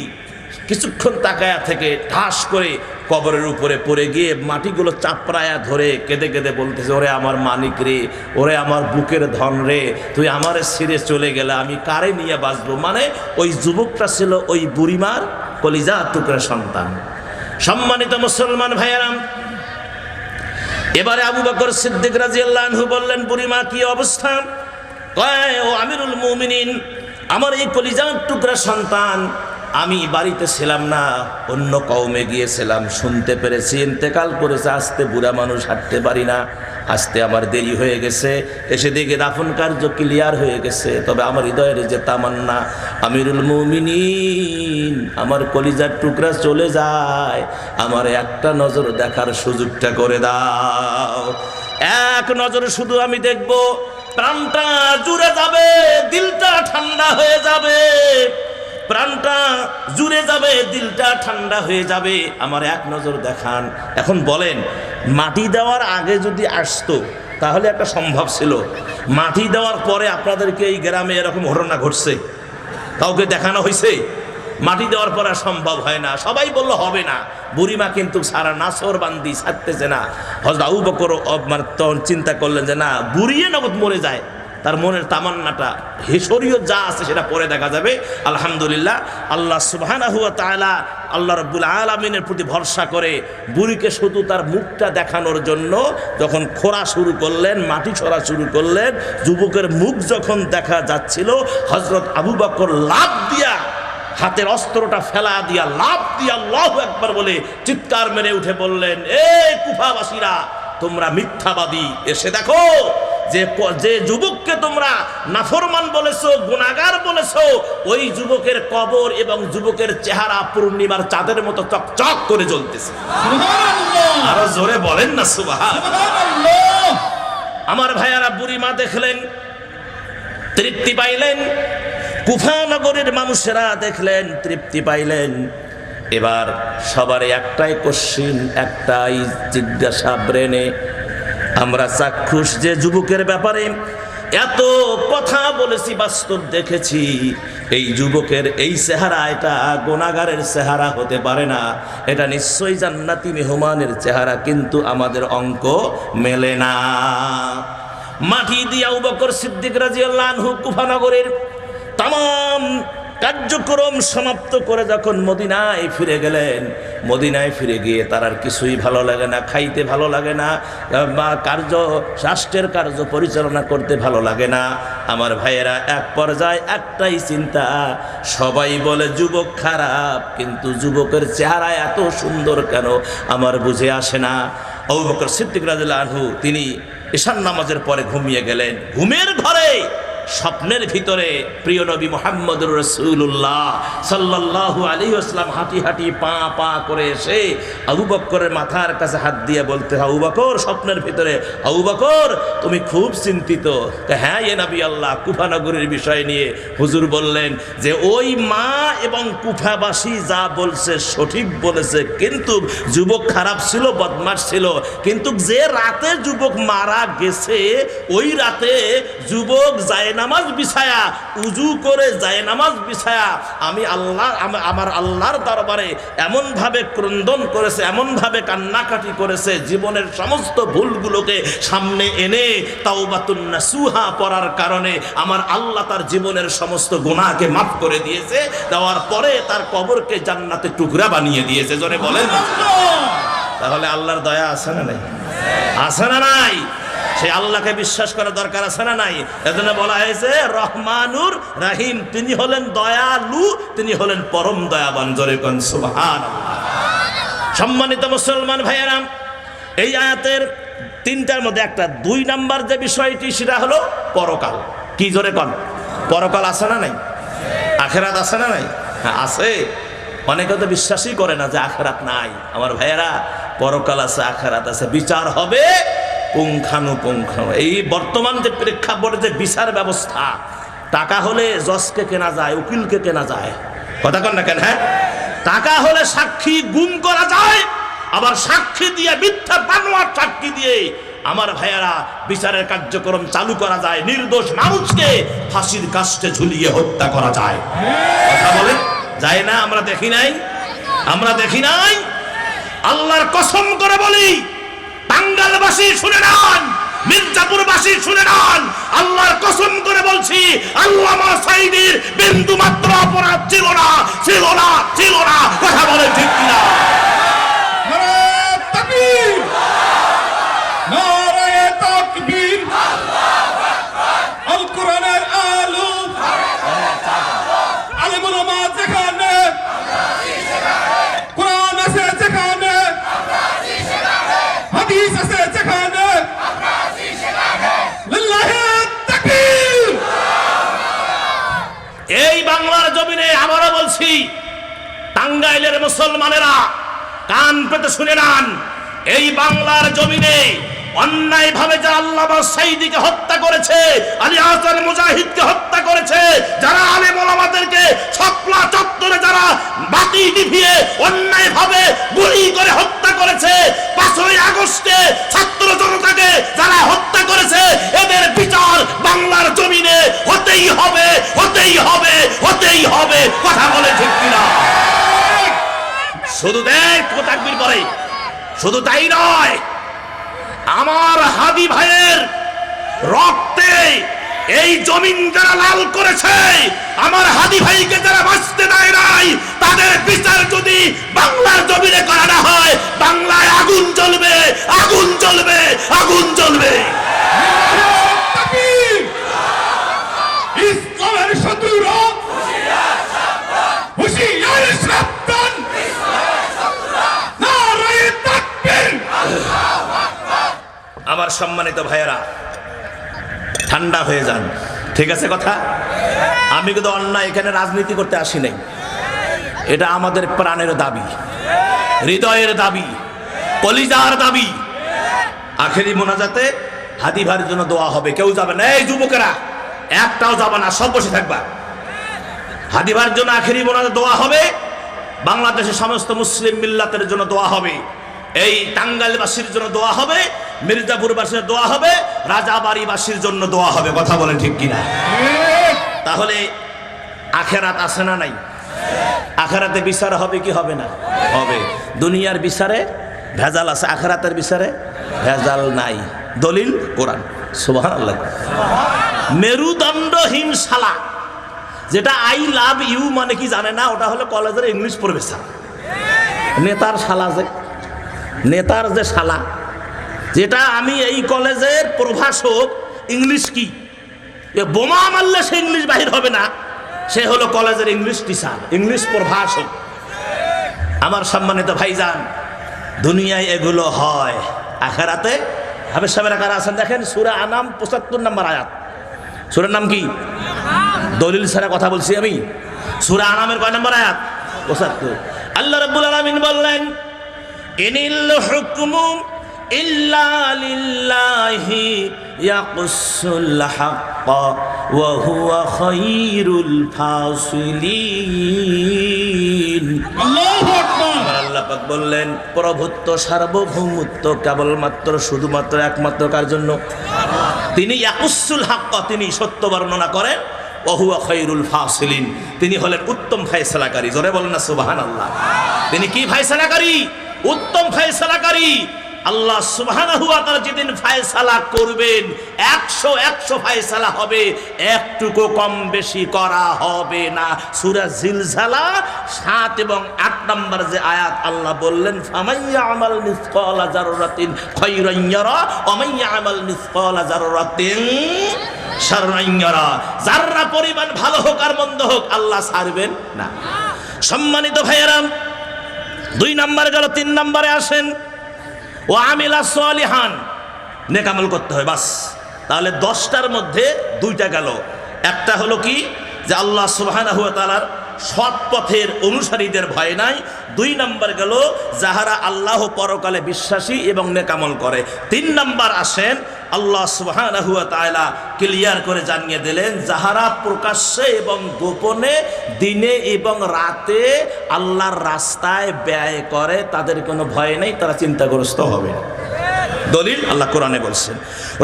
কিছুক্ষণ তাকায়া থেকে ঠাস করে কবরের উপরে পড়ে গিয়ে মাটিগুলো চাপড়ায়া ধরে কেঁদে কেঁদে বলতেছে, ওরে আমার মানিক রে, ওরে আমার বুকের ধন রে, তুই আমারে ছিঁড়ে চলে গেলে আমি কারে নিয়ে বাঁচবো? মানে ওই যুবকটা ছিল ওই বুড়িমার কলিজা টুকরা সন্তান। সম্মানিত মুসলমান ভাইয়েরাম, এবারে আবু বকর সিদ্দিক রাদিয়াল্লাহু আনহু বললেন, বুড়িমা কি অবস্থা? কয়, ও আমিরুল মুমিনিন, আমার এই কলিজার টুকরা সন্তান, আমি বাড়িতে ছিলাম না, অন্য কওমে গিয়েছিলাম, শুনতে পেরেছি ইন্তেকাল করেছে। আসতে বুড়া মানুষ, হাঁটতে পারি না, আসতে আমার দেরি হয়ে গেছে। এসে দেখে দাফন কার্য ক্লিয়ার হয়ে গেছে, তবে আমার হৃদয়ের যে তামান্না, আমিরুল মুমিনিন, আমার কলিজার টুকরা চলে যায়, আমার একটা নজর দেখার সুযোগটা করে দাও। এক নজর শুধু আমি দেখব, প্রাণটা জুড়ে যাবে, দিলটা ঠান্ডা হয়ে যাবে, প্রাণটা জুড়ে যাবে, দিলটা ঠান্ডা হয়ে যাবে, আমার এক নজর দেখান। এখন বলেন, মাটি দেওয়ার আগে যদি আসতো তাহলে একটা সম্ভব ছিল। মাটি দেওয়ার পরে আপনাদেরকে এই গ্রামে এরকম ঘটনা ঘটছে? কাউকে দেখানো হয়েছে? মাটি দেওয়ার পর আর সম্ভব হয় না। সবাই বললো হবে না। বুড়িমা কিন্তু সারা নাসর বান্দি ছাড়তেছে না। হযরত আবু বকর মানে তখন চিন্তা করলেন যে না, বুড়িয়ে নগদ মরে যায়, তার মনের তামান্নাটা শরীয়ত যা আছে সেটা পরে দেখা যাবে। আলহামদুলিল্লাহ, আল্লাহ সুবহানাহু ওয়া তাআলা, আল্লাহ রাব্বুল আলামিনের প্রতি ভরসা করে বুড়িকে শুধু তার মুখটা দেখানোর জন্য যখন খোঁড়া শুরু করলেন, মাটি ছড়া শুরু করলেন, যুবকের মুখ যখন দেখা যাচ্ছিল, হযরত আবু বকর লাফ দিয়া, হাতের অস্ত্রটা ফেলা দিয়া লাফ দিয়া আল্লাহু আকবার বলে চিৎকার মেরে উঠে বললেন, এই কুফাবাসীরা, তোমরা মিথ্যাবাদী। এসে দেখো যে যুবককে তোমরা নাফরমান বলেছো, গুনাহগার বলেছো, ওই যুবকের কবর এবং যুবকের চেহারা পূর্ণিমার চাঁদের মতো চকচক করে জ্বলতেছে। সুবহানাল্লাহ! আরো জোরে বলেন না সুবহানাল্লাহ। আমার ভাইয়ারা, বুড়িমা দেখলেন, তৃপ্তি পাইলেন, কুফা নগরের মানুষেরা দেখলেন, তৃপ্তি পাইলেন। এবার সবার একটাই কোশ্চিন, একটাই জিজ্ঞাসা ব্রেনে, আমরা চাক্ষুষ যে যুবকের ব্যাপারে এত কথা বলেছি, বাস্তব দেখেছি, এই যুবকের এই চেহারা এটা গুনাহগারের চেহারা হতে পারে না, এটা নিশ্চয়ই জান্নাতি মেহমানের চেহারা, কিন্তু আমাদের অঙ্ক মেলে না। মাটি দিয়ে আবু বকর সিদ্দিক রাদিয়াল্লাহু আনহু কুফা নগরের তাম কার্যক্রম সমাপ্ত করে যখন মদিনায় ফিরে গেলেন, মদিনায় ফিরে গিয়ে তার আর কিছুই ভালো লাগে না, খাইতে ভালো লাগে না, বা রাষ্ট্রের কার্য পরিচালনা করতে ভালো লাগে না। আমার ভাইয়েরা, এক পর্যায়ে একটাই চিন্তা, সবাই বলে যুবক খারাপ, কিন্তু যুবকের চেহারা এত সুন্দর কেন আমার বুঝে আসে না। আবু বকর সিদ্দিক রাদিয়াল্লাহু আনহু তিনি ঈশান নামাজের পরে ঘুমিয়ে গেলেন। ঘুমের ঘরে স্বপ্নের ভিতরে প্রিয় নবী মুহাম্মদুর রাসূলুল্লাহ সাল্লাল্লাহু আলাইহি ওয়াসাল্লাম হাঁটি হাঁটি পা পা করে এসে আবু বকরের মাথার কাছে হাত দিয়ে বলতে, আবু বকর, স্বপ্নের ভিতরে, আবু বকর তুমি খুব চিন্তিত? হ্যাঁ ইয়া নবী আল্লাহ, কুফা নগরীর বিষয় নিয়ে। হুজুর বললেন যে ওই মা এবং কুফাবাসী যা বলছে সঠিক বলেছে, কিন্তু যুবক খারাপ ছিল, বদমাশ ছিল, কিন্তু যে রাতে যুবক মারা গেছে ওই রাতে যুবক নামাজ বিছায়া, উজু করে নামাজ বিছায়া আমি আমার আল্লাহর দরবারে এমন ভাবে ক্রন্দন করেছে, এমন ভাবে কান্নাকাটি করেছে, জীবনের সমস্ত ভুলগুলোকে সামনে এনে তাওবাতুন নাসুহা পড়ার কারণে আমার আল্লাহ তার জীবনের সমস্ত গুনাহকে মাফ করে দিয়েছে, দেওয়ার পরে তার কবরকে জান্নাতে টুকরা বানিয়ে দিয়েছে। জোরে বলেন। তাহলে আল্লাহর দয়া আছে না নাই? আছে না নাই? সেই আল্লাহকে বিশ্বাস করা দরকার আছে না নাই? এজন্য বলা হয়েছে রহমানুর রাহিম, তিনি হলেন দয়ালু, তিনি হলেন পরম দয়াবান। জোরে কোন সুবহানাল্লাহ। সম্মানিত মুসলমান ভাইয়েরা, এই আয়াতের তিনটার মধ্যে একটা 2 নাম্বার যে বিষয়টি সেটা হলো পরকাল। কি জোরে কোন? পরকাল আছে না নাই? আখিরাত আছে না নাই? হ্যাঁ আছে। অনেকে তো বিশ্বাসই করে না যে আখিরাত নাই। আমার ভাইয়েরা, পরকাল আছে, আখিরাত আছে, বিচার হবে পুঙ্খানুপুঙ্খানু। এই বর্তমান যে প্রেক্ষাপটে যে বিচার ব্যবস্থা, টাকা হলে জজকে কেনা যায়, উকিলকে কেনা যায়, কথা কন না কেন? হ্যাঁ, টাকা হলে সাক্ষী গুম করা যায়, আবার সাক্ষী দিয়ে মিথ্যা বানোয়ার সাক্ষী দিয়ে আমার ভাইয়ারা বিচারের কার্যক্রম চালু করা যায়, নির্দোষ মানুষকে ফাঁসির কাস্টে ঝুলিয়ে হত্যা করা যায়। কথা বলেন, যায় না? আমরা দেখি নাই? আমরা দেখি নাই? আল্লাহর কসম করে বলি, টাঙ্গাইলবাসী শুনে নেন, মির্জাপুরবাসী শুনে নেন, আল্লাহর কসম করে বলছি, আল্লামা সাঈদীর বিন্দু মাত্র অপরাধ ছিল না, ছিল না, ছিল না। কথা বলে ঠিক কিনা? নারায়ে তাকবীর, নারায়ে তাকবীর, আল্লাহু আকবার। আল কোরআনের আলো, আলেম ওলামা যেখানে, কোরআন আছে যেখানে, হাদিস আছে যেখানে, এই বাংলার জমিনে আবারও বলছি, টাঙ্গাইলের মুসলমানেরা কান পেতে শুনে নেন, এই বাংলার জমিনে অন্যায় ভাবে যারা আল্লামা সাঈদীকে হত্যা করেছে, আলী হাসান মুজাহিদকে হত্যা করেছে, যারা আলেম ওলামাদেরকে ছাপলা চত্বরে যারা বাতি নিভিয়ে অন্যায় ভাবে গুলি করে হত্যা করেছে, 5ই আগস্টে ছাত্র জনতাকে যারা হত্যা করেছে, এদের বিচার বাংলার জমিনে হতেই হবে, হতেই হবে, হতেই হবে। কথা বলে ঠিক কিনা? শুধু দেখ তাকবীর পরে, শুধু তাই নয়, আমার হাদি ভাইয়ের রক্তে এই জমিন যারা লাল করেছে, আমার হাদি ভাইকে যারা বাঁচতে দেয় নাই, তাদের বিচার যদি বাংলার জমিনে করা না হয়, বাংলায় আগুন জ্বলবে, আগুন জ্বলবে, আগুন জ্বলবে। ইসলামের শত্রুরা হুঁশিয়ার সাবধান, নারায়ে তাকবীর। আমার সম্মানিত ভাইয়েরা, ঠান্ডা হয়ে যান, ঠিক আছে কথা? আমি কিন্তু অন্যায় এখানে রাজনীতি করতে আসি নাই, এটা আমাদের প্রাণের দাবি, হৃদয়ের দাবি, কলিজার দাবি। আখেরি মোনাজাতে হাদি ভাইয়ের জন্য দোয়া হবে, কেউ যাবে না, এই যুবকেরা একটাও যাবে না, সব বসে থাকবা। হাদি ভাইয়ের জন্য আখেরি মোনাজাতে দোয়া হবে, বাংলাদেশের সমস্ত মুসলিম মিল্লাতের জন্য দোয়া হবে, এই টাঙ্গাইলবাসীর জন্য দোয়া হবে, মির্জাপুরবাসীর দোয়া হবে, রাজাবাড়িবাসীর জন্য দোয়া হবে। কথা বলেন ঠিক কিনা? তাহলে আখেরাত আছে না নাই? আখেরাতে বিচার হবে কি হবে না? হবে। দুনিয়ার বিচারে ভেজাল আছে, আখেরাতের বিচারে ভেজাল নাই। দলিল কোরআন। সুবহানাল্লাহ। মেরুদণ্ডহীন শালা, যেটা আই লাভ ইউ মানে কি জানে না, ওটা হলো কলেজের ইংলিশ প্রফেসর। নেতার শালা, যে নেতার যে শালা, যেটা আমি এই কলেজের প্রভাষক, ইংলিশ কি বোমা মারলে সে ইংলিশ বাহির হবে না, সে হলো কলেজের ইংলিশ টিচার, ইংলিশ প্রভাষক। আমার সম্মানিত ভাইজান, দুনিয়ায় এগুলো হয়, আখেরাতে হবে। সাবেরা কারা আছেন দেখেন, সূরা আনাম ৭৫ নম্বর আয়াত। সূরার নাম কি? দলিল ছাড়া কথা বলছি আমি। সূরা আনামের কয় নম্বর আয়াত? ৭৫। আল্লাহ রাব্বুল আলামিন বললেন, ইনিল হুকমু ইল্লা লিল্লাহি ইয়াকুসুল হাক্কা ওয়া হুয়া খায়রুল ফাসিলিন। আল্লাহু আকবার। আল্লাহ পাক বললেন, প্রভুত্ব, সার্বভৌমত্ব কেবলমাত্র শুধুমাত্র একমাত্র কার জন্য? তিনি ইয়াকুসুল হাক্কা, তিনি সত্য বর্ণনা করেন। ওয়া হুয়া খায়রুল ফাসিলিন, তিনি হলেন উত্তম ফয়সালাকারী। জোরে বলেন না সুবহানাল্লাহ। তিনি কি ফয়সালাকারী? উত্তম ফয়সালাকারী। আল্লাহ সুবহানাহু ওয়া তাআলা যেদিন ফয়সালা করবেন, 100 ফয়সালা হবে, একটুকু কম বেশি করা হবে না। সূরা জিলজালা 7 এবং 8 নম্বর যে আয়াত, আল্লাহ বললেন, ফামাইয়ামাল মিসকালা যাররাতিন খায়রান ইয়ারা ওয়া মাইয়ামাল মিসকালা যাররাতিন শাররান ইয়ারা। যাররা পরিমাণ ভালো হোক আর মন্দ হোক, আল্লাহ ছাড়বেন না। সম্মানিত ভাইয়েরা, 2 নম্বর গেল, 3 নম্বরে আসেন, ও আমিলা সলিহান, নেক আমল করতে হয়, বাস। তাহলে 10টার মধ্যে 2টা গেল। একটা হলো কি, যে আল্লাহ সুবহানাহু ওয়া তাআলার সৎ পথের অনুসারীদের ভয় নাই। 2 নম্বর গেল, যাহারা আল্লাহ পরকালে বিশ্বাসী এবং নেক আমল করে। 3 নম্বর আসেন, আল্লাহ সুবহানাহু ওয়া তাআলা ক্লিয়ার করে জানিয়ে দিলেন, যাহারা প্রকাশ্যে এবং গোপনে, দিনে এবং রাতে আল্লাহর রাস্তায় ব্যয় করে, তাদের কোনো ভয় নেই, তারা চিন্তাগ্রস্ত হবে না। দলিল আল্লাহ কোরআনে বলছেন।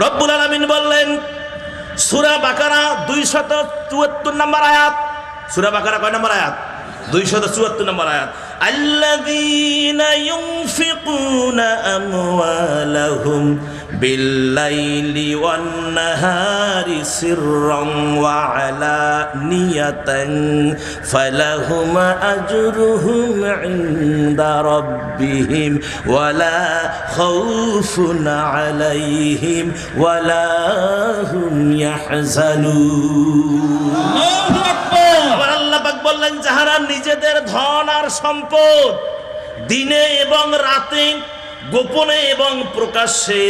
রব্বুল আলামিন বললেন, সূরা বাকারা 274 নম্বর আয়াত। সূরা বাকারা কয় নম্বর আয়াত? 274 নম্বর আয়াত। আল্লাযীনা ইউনফিকুনা আমওয়ালাহুম বিল্লাইলি ওয়ান নাহারি সিররান ওয়া আলানিয়াতান ফালাহুম আজরুহুম ইনদা রাব্বিহিম ওয়ালা খাউফুন আলাইহিম ওয়ালা হুম ইয়াহজানুন। আল্লাহু আকবার। আবার আল্লাহ পাক বললেন, যাহারা নিজেদের ধন আর সম্পদ দিনে এবং রাতে, গোপনে এবং প্রকাশ্যে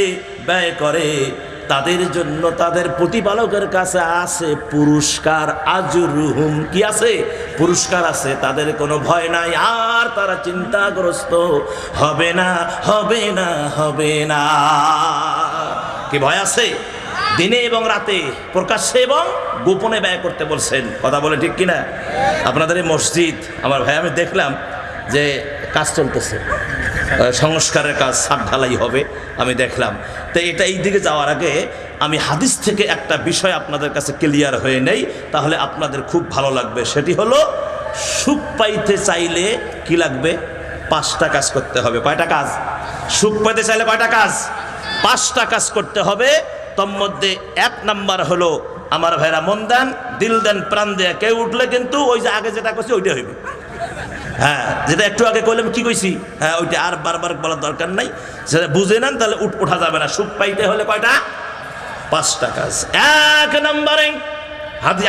ব্যয় করে, তাদের জন্য তাদের প্রতিপালকের কাছে আছে পুরস্কার। আজরুহুম, কি আছে? পুরস্কার আছে, তাদের কোনো ভয় নাই, আর তারা চিন্তাগ্রস্ত হবে না, হবে না, হবে না। কি ভয় আছে? দিনে এবং রাতে, প্রকাশ্যে এবং গোপনে ব্যয় করতে বলছেন। কথা বলে ঠিক কিনা? আপনাদের এই মসজিদ, আমার ভাই, আমি দেখলাম যে কাজ চলতেছে, সংস্কারের কাজ, ছাদ ঢালাই হবে, আমি দেখলাম। তো এটা এই দিকে যাওয়ার আগে আমি হাদিস থেকে একটা বিষয় আপনাদের কাছে ক্লিয়ার হয়ে নেই, তাহলে আপনাদের খুব ভালো লাগবে। সেটি হলো, সুখ পাইতে চাইলে কি লাগবে? 5টা কাজ করতে হবে। কয়টা কাজ? সুখ পাইতে চাইলে কয়টা কাজ? 5টা কাজ করতে হবে। তোর মধ্যে 1 নাম্বার হলো, আমার ভাইরা মন দেন, দিল দেন, প্রাণ দেয়া, কেউ উঠলে কিন্তু ওই যে আগে যেটা করছি ওইটা হইবে। হ্যাঁ, যেটা একটু আগে কইলাম, কি কইছি, হ্যাঁ ওইটা আর বারবার বলার দরকার নাই। সেটা বুঝে নেন, তাহলে ওঠা যাবে না। সুখ পাইতে হলে কয়টা? 5টা কাজ। 1 নম্বরে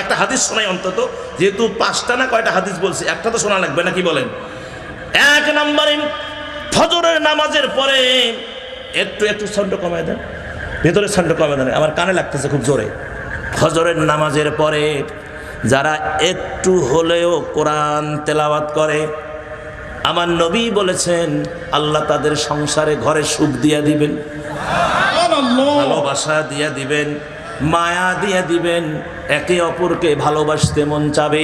একটা হাদিস শোনাই অন্তত, যেহেতু 5টা না কয়টা হাদিস বলছি, একটা তো শোনা লাগবে না, কি বলেন? 1 নম্বরে, ফজরের নামাজের পরে একটু ছন্দ কমায় দেন, ভেতরে ছন্দ কমায় দেন, আমার কানে লাগতেছে খুব জোরে। ফজরের নামাজের পরে যারা একটু হলেও কোরআন তেলাওয়াত করে, আমার নবী বলেছেন, আল্লাহ তাদের সংসারে, ঘরে সুখ দিয়া দিবেন, ভালোবাসা দিয়া দিবেন, মায়া দিয়া দিবেন, একে অপরকে ভালোবাসতে মন চাবে।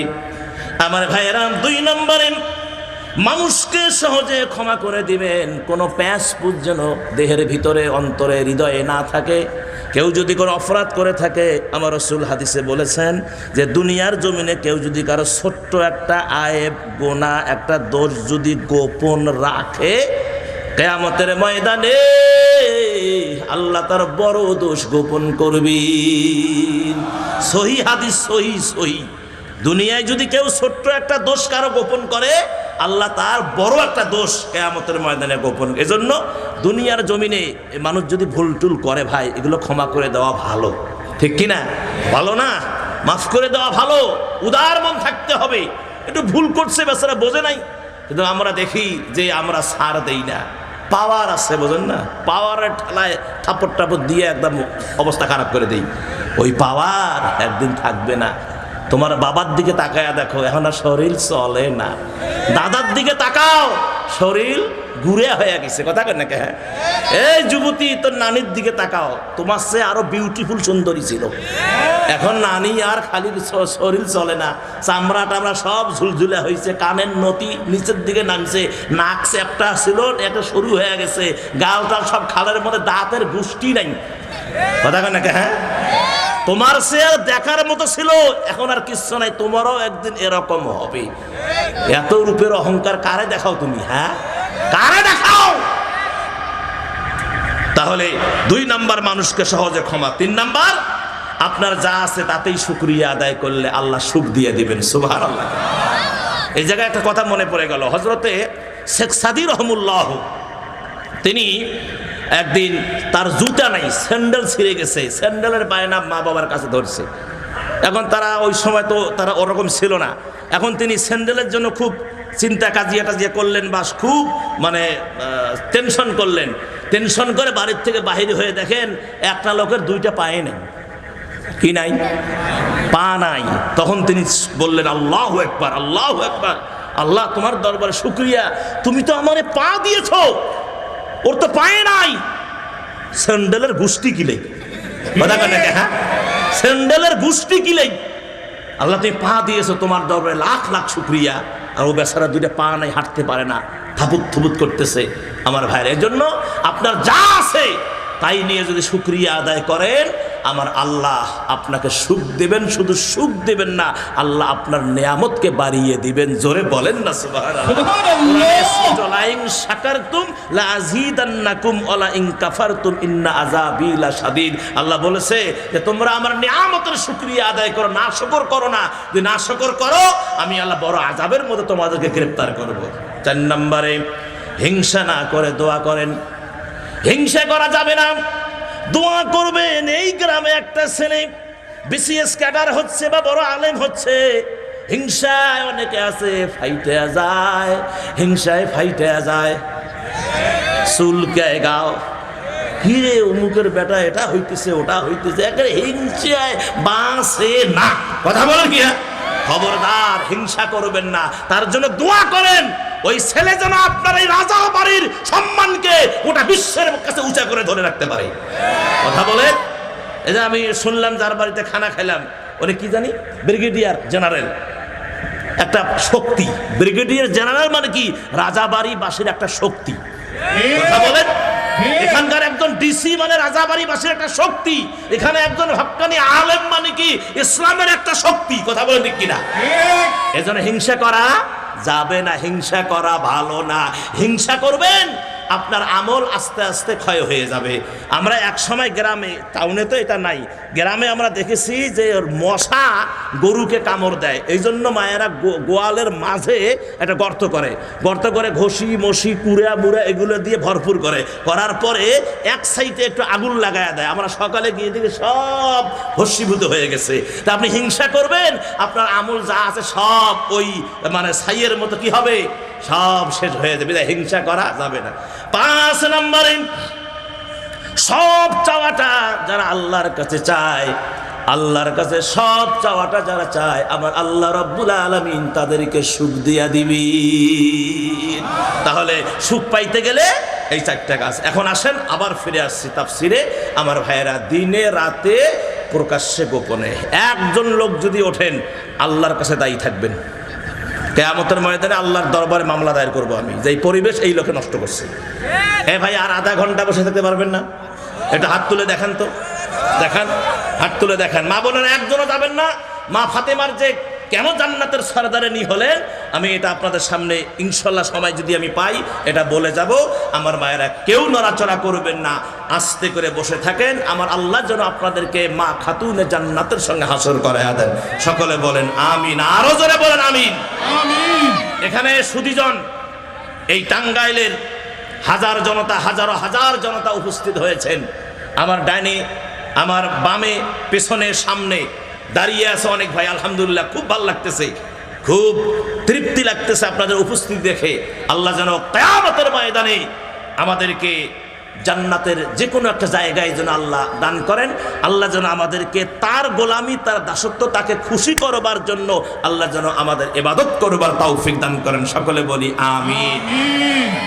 আমার ভাইয়েরা, 2 নম্বরে, মানুষকে সহজে ক্ষমা করে দিবেন, কোনো প্যাঁচ পুজ যেন দেহের ভিতরে, অন্তরে, হৃদয়ে না থাকে। কেউ যদি কোনো অপরাধ করে থাকে, আমার রাসূল হাদিসে বলেছেন যে দুনিয়ার জমিনে কেউ যদি কারো ছোট্ট একটা আয়েব, গুনাহ, একটা দোষ যদি গোপন রাখে, কিয়ামতের ময়দানে আল্লাহ তার বড় দোষ গোপন করবেন। সহিহ হাদিস, সহিহ। দুনিয়ায় যদি কেউ ছোট্ট একটা দোষ কারো গোপন করে, আল্লাহ তার বড় একটা দোষ কিয়ামতের ময়দানে গোপন। এজন্য দুনিয়ার জমিনে মানুষ যদি ভুল টুল করে ভাই, এগুলো ক্ষমা করে দেওয়া ভালো, ঠিক কিনা? ভালো না? মাফ করে দেওয়া ভালো, উদার মন থাকতে হবে। একটু ভুল করছে বেচারা, বোঝে নাই, কিন্তু আমরা দেখি যে আমরা ছাড় দেই না। পাওয়ার আছে, বোঝেন না? পাওয়ারের ঠেলায় থাপড় টাপড় দিয়ে একদম অবস্থা খারাপ করে দেই। ওই পাওয়ার একদিন থাকবে না। তোমার বাবার দিকে তাকায়া দেখো, এখন আর শরীর চলে না। দাদার দিকে তাকাও, শরীর ঘুরে হয়ে গেছে। কথা কেন না? হ্যাঁ, এই যুবতী, তোর নানির দিকে তাকাও, তোমার সে আরো বিউটিফুল সুন্দরী ছিল। এখন নানি আর খালি শরীর চলে না, চামড়া টামড়া সব ঝুলঝুলে হয়েছে, কানের নতি নিচের দিকে নামছে, নাক চ্যাপটা ছিল একটা সরু হয়ে গেছে, গালটাল সব খালের মধ্যে, দাঁতের গুষ্টি নাই। কথা কেন না? হ্যাঁ, তোমার সে দেখার মতো ছিল, এখন আর কিচ্ছু নাই। তোমারও একদিন এরকম হবে। এত রূপের অহংকার কারে দেখাও তুমি? হ্যাঁ, কারে দেখাও? তাহলে 2 নাম্বার মানুষকে সহজে ক্ষমা। 3 নাম্বার, আপনার যা আছে তাতেই শুকরিয়া আদায় করলে আল্লাহ সুখ দিয়ে দিবেন। সুবহানাল্লাহ। এই জায়গায় একটা কথা মনে পড়ে গেল। হযরতে শেখ সাদী রহমুল্লাহ, তিনি একদিন তার জুতা নাই, স্যান্ডেল ছিঁড়ে গেছে, স্যান্ডেলের বায়না মা বাবার কাছে ধরছে। এখন তারা ওই সময় তো তারা ওরকম ছিল না। এখন তিনি স্যান্ডেলের জন্য খুব চিন্তা কাজিয়া করলেন, বা খুব মানে টেনশন করলেন। টেনশন করে বাড়ির থেকে বাহির হয়ে দেখেন একটা লোকের 2টা পায়ে নেই। কি নাই? পা নাই। তখন তিনি বললেন, আল্লাহু আকবার, আল্লাহু আকবার। আল্লাহ তোমার দরবারে শুকরিয়া, তুমি তো আমারে পা দিয়েছো, ওর তো পায়ে নাই। স্যান্ডেলের গুষ্টি কিলে। কথা কেন? হ্যাঁ, স্যান্ডেলের গুষ্টি কিলে। আল্লাহ তুমি পা দিয়েছো, তোমার দরবারে লাখ লাখ শুকরিয়া। আর ও বেচারা 2টা পা নাই, হাঁটতে পারে না, থাপুত থুপুত করতেছে। আমার ভাইয়ের, এই জন্য আপনার যা আছে তাই নিয়ে যদি শুকরিয়া আদায় করেন, আমার আল্লাহ আপনাকে সুখ দেবেন। শুধু সুখ দেবেন না, আল্লাহ আপনার নিয়ামতকে বাড়িয়ে দিবেন। জোরে বলেন না সুবহানাল্লাহ। আল্লাহ বলেছে যে তোমরা আমার নিয়ামতের শুকরিয়া আদায় করো, না শুকর করো না। যদি না শুকর করো, আমি আল্লাহ বড় আযাবের মধ্যে তোমাদেরকে গ্রেফতার করব। 4 নম্বরে, হিংসা না করে দোয়া করেন। হিংসা করা যাবে না, দোয়া করবেন। এই গ্রামে একটা ছেলে বিসিএস ক্যাডার হচ্ছে বা বড় আলেম হচ্ছে, হিংসায় অনেকে আছে ফাইটে যায়, হিংসায় ফাইটে যায়, চুলকে গাও, হিরে অমুকের বেটা এটা হইতেছে ওটা হইতেছে, একেবারে হিংসায় বাঁচে না। কথা বলেন কি? খবরদার, হিংসা করবেন না। তার জন্য দোয়া করেন, ওই ছেলে যেন আপনার এই রাজা বাড়ির সম্মানকে গোটা বিশ্বের কাছে উঁচা করে ধরে রাখতে পারে। কথা বলে, এই যে আমি শুনলাম যার বাড়িতে খানা খেলাম, ওরে কি জানি ব্রিগেডিয়ার জেনারেল, একটা শক্তি। ব্রিগেডিয়ার জেনারেল মানে কি? রাজাবাড়ি বাসীর একটা শক্তি। কথা বলেন, এখানকার একজন ডিসি মানে রাজাবাড়ি বাসীর একটা শক্তি। এখানে একজন হক্কানি আলেম মানে কি? ইসলামের একটা শক্তি। কথা বলেন ঠিক কিনা? এজন্য হিংসা করা যাবে না, হিংসা করা ভালো না। হিংসা করবেন, আপনার আমল আস্তে আস্তে ক্ষয় হয়ে যাবে। আমরা এক সময় গ্রামে, টাউনে তো এটা নাই, গ্রামে আমরা দেখেছি যে মশা গরুকে কামড় দেয়। এই জন্য মায়েরা গোয়ালের মাঝে একটা গর্ত করে ঘষি মশি কুড়া মুড়া এগুলো দিয়ে ভরপুর করার পরে এক সাইডে একটু আগুন লাগায়া দেয়। আমরা সকালে গিয়ে দেখি সব ভস্মীভূত হয়ে গেছে। তা আপনি হিংসা করবেন, আপনার আমল যা আছে সব ওই মানে ছাইয়ের মতো কি হবে, সব শেষ হয়ে যাবে। হিংসা করা যাবে না। 5 নম্বরে, সব চাওয়াটা যারা আল্লাহর কাছে চায়, আল্লাহর কাছে সব চাওয়াটা যারা চায়, আমার আল্লাহ রাব্বুল আলামিন তাদেরকে সুখ দিয়া দিবেন। তাহলে সুখ পাইতে গেলে এই 4টা কাজ। এখন আসেন আবার ফিরে আসছি তাফসিরে। আমার ভাইয়েরা, দিনে রাতে প্রকাশ্যে গোপনে একজন লোক যদি ওঠেন, আল্লাহর কাছে দায়ী থাকবেন। কিয়ামতের ময়দানে আল্লাহর দরবারে মামলা দায়ের করব আমি, যে এই পরিবেশ এই লোকে নষ্ট করছে। ভাই, আর আধা ঘন্টা বসে থাকতে পারবেন না? এটা হাত তুলে দেখেন তো। দেখান, হাত তুলে দেখান। মা বোনেরা একজনও যাবেন না। মা ফাতেমার যে কেন জান্নাতের সরদারিনী হলেন, আমি এটা আপনাদের সামনে ইনশাল্লাহ সময় যদি আমি পাই এটা বলে যাব। আমার মায়েরা কেউ নড়াচড়া করবেন না, আস্তে করে বসে থাকেন। আমার আল্লাহ যেন আপনাদেরকে মা খাতুনে জান্নাতের সঙ্গে হাসর করায়া দেন। সকলে বলেন আমিন, আরো জোরে বলেন আমিন। এখানে সুধীজন, এই টাঙ্গাইলের হাজার জনতা, হাজারো হাজার জনতা উপস্থিত হয়েছেন। আমার ডাইনে, আমার বামে, পেছনে, সামনে দাঁড়িয়ে আছে অনেক ভাই। আলহামদুলিল্লাহ, খুব ভালো লাগতেছে, খুব তৃপ্তি লাগতেছে আপনাদের উপস্থিতি দেখে। আল্লাহ যেন কিয়ামতের ময়দানে আমাদেরকে জান্নাতের যে কোনো একটা জায়গায় যেন আল্লাহ দান করেন। আল্লাহ যেন আমাদেরকে তার গোলামি, তার দাসত্ব, তাকে খুশি করবার জন্য আল্লাহ যেন আমাদের ইবাদত করবার তৌফিক দান করেন। সকলে বলি আমিন।